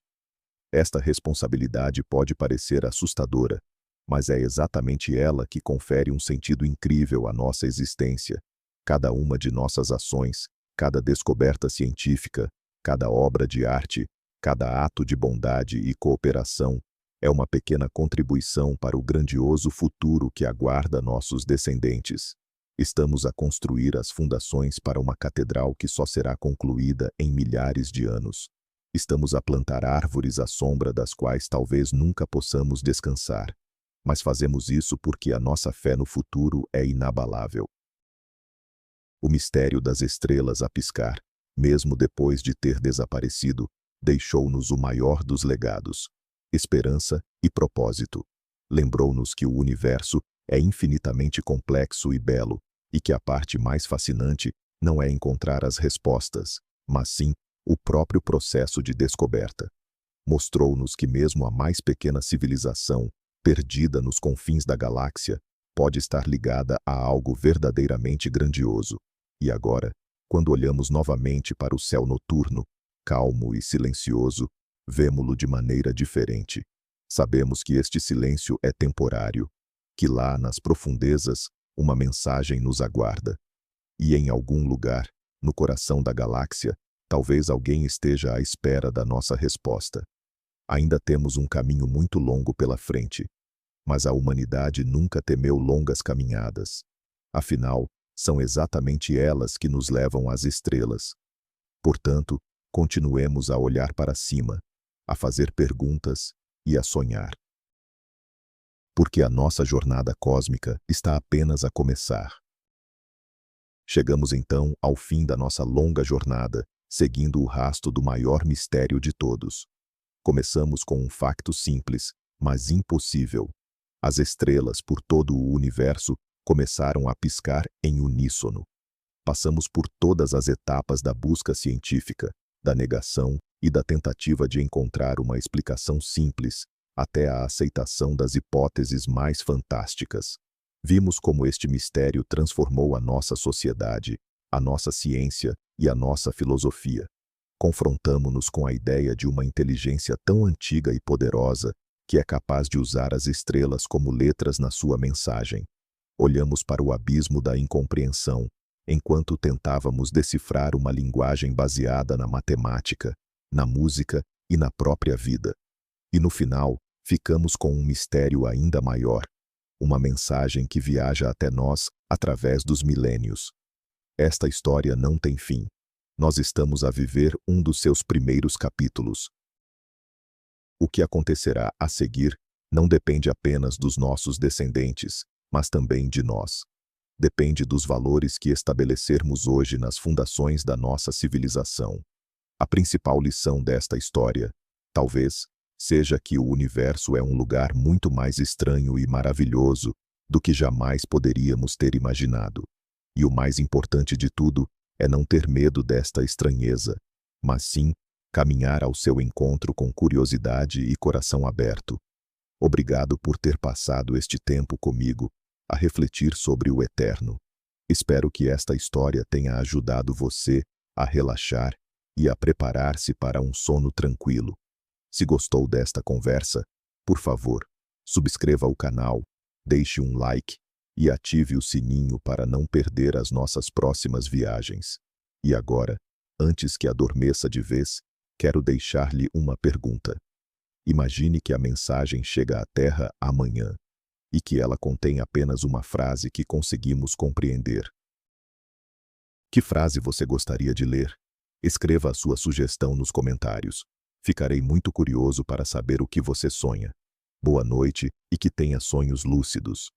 Esta responsabilidade pode parecer assustadora, mas é exatamente ela que confere um sentido incrível à nossa existência. Cada uma de nossas ações, cada descoberta científica, cada obra de arte, cada ato de bondade e cooperação é uma pequena contribuição para o grandioso futuro que aguarda nossos descendentes. Estamos a construir as fundações para uma catedral que só será concluída em milhares de anos. Estamos a plantar árvores à sombra das quais talvez nunca possamos descansar. Mas fazemos isso porque a nossa fé no futuro é inabalável. O mistério das estrelas a piscar, mesmo depois de ter desaparecido, deixou-nos o maior dos legados: esperança e propósito. Lembrou-nos que o universo é infinitamente complexo e belo, e que a parte mais fascinante não é encontrar as respostas, mas sim o próprio processo de descoberta. Mostrou-nos que mesmo a mais pequena civilização, perdida nos confins da galáxia, pode estar ligada a algo verdadeiramente grandioso. E agora, quando olhamos novamente para o céu noturno, calmo e silencioso, vemo-lo de maneira diferente. Sabemos que este silêncio é temporário, que lá nas profundezas uma mensagem nos aguarda. E em algum lugar, no coração da galáxia, talvez alguém esteja à espera da nossa resposta. Ainda temos um caminho muito longo pela frente, mas a humanidade nunca temeu longas caminhadas. Afinal, são exatamente elas que nos levam às estrelas. Portanto, continuemos a olhar para cima, a fazer perguntas e a sonhar. Porque a nossa jornada cósmica está apenas a começar. Chegamos então ao fim da nossa longa jornada, seguindo o rastro do maior mistério de todos. Começamos com um facto simples, mas impossível. As estrelas por todo o universo começaram a piscar em uníssono. Passamos por todas as etapas da busca científica, da negação e da tentativa de encontrar uma explicação simples, até a aceitação das hipóteses mais fantásticas. Vimos como este mistério transformou a nossa sociedade, a nossa ciência e a nossa filosofia. Confrontamo-nos com a ideia de uma inteligência tão antiga e poderosa que é capaz de usar as estrelas como letras na sua mensagem. Olhamos para o abismo da incompreensão, enquanto tentávamos decifrar uma linguagem baseada na matemática, na música e na própria vida. E no final, ficamos com um mistério ainda maior, uma mensagem que viaja até nós através dos milênios. Esta história não tem fim. Nós estamos a viver um dos seus primeiros capítulos. O que acontecerá a seguir não depende apenas dos nossos descendentes, mas também de nós. Depende dos valores que estabelecermos hoje nas fundações da nossa civilização. A principal lição desta história, talvez, seja que o universo é um lugar muito mais estranho e maravilhoso do que jamais poderíamos ter imaginado. E o mais importante de tudo é não ter medo desta estranheza, mas sim caminhar ao seu encontro com curiosidade e coração aberto. Obrigado por ter passado este tempo comigo a refletir sobre o eterno. Espero que esta história tenha ajudado você a relaxar e a preparar-se para um sono tranquilo. Se gostou desta conversa, por favor, Subscreva o canal, deixe um like e ative o sininho para não perder as nossas próximas viagens. E agora, antes que adormeça de vez, quero deixar-lhe uma pergunta. Imagine que a mensagem chega à Terra amanhã e que ela contém apenas uma frase que conseguimos compreender. Que frase você gostaria de ler? Escreva a sua sugestão nos comentários. Ficarei muito curioso para saber o que você sonha. Boa noite e que tenha sonhos lúcidos.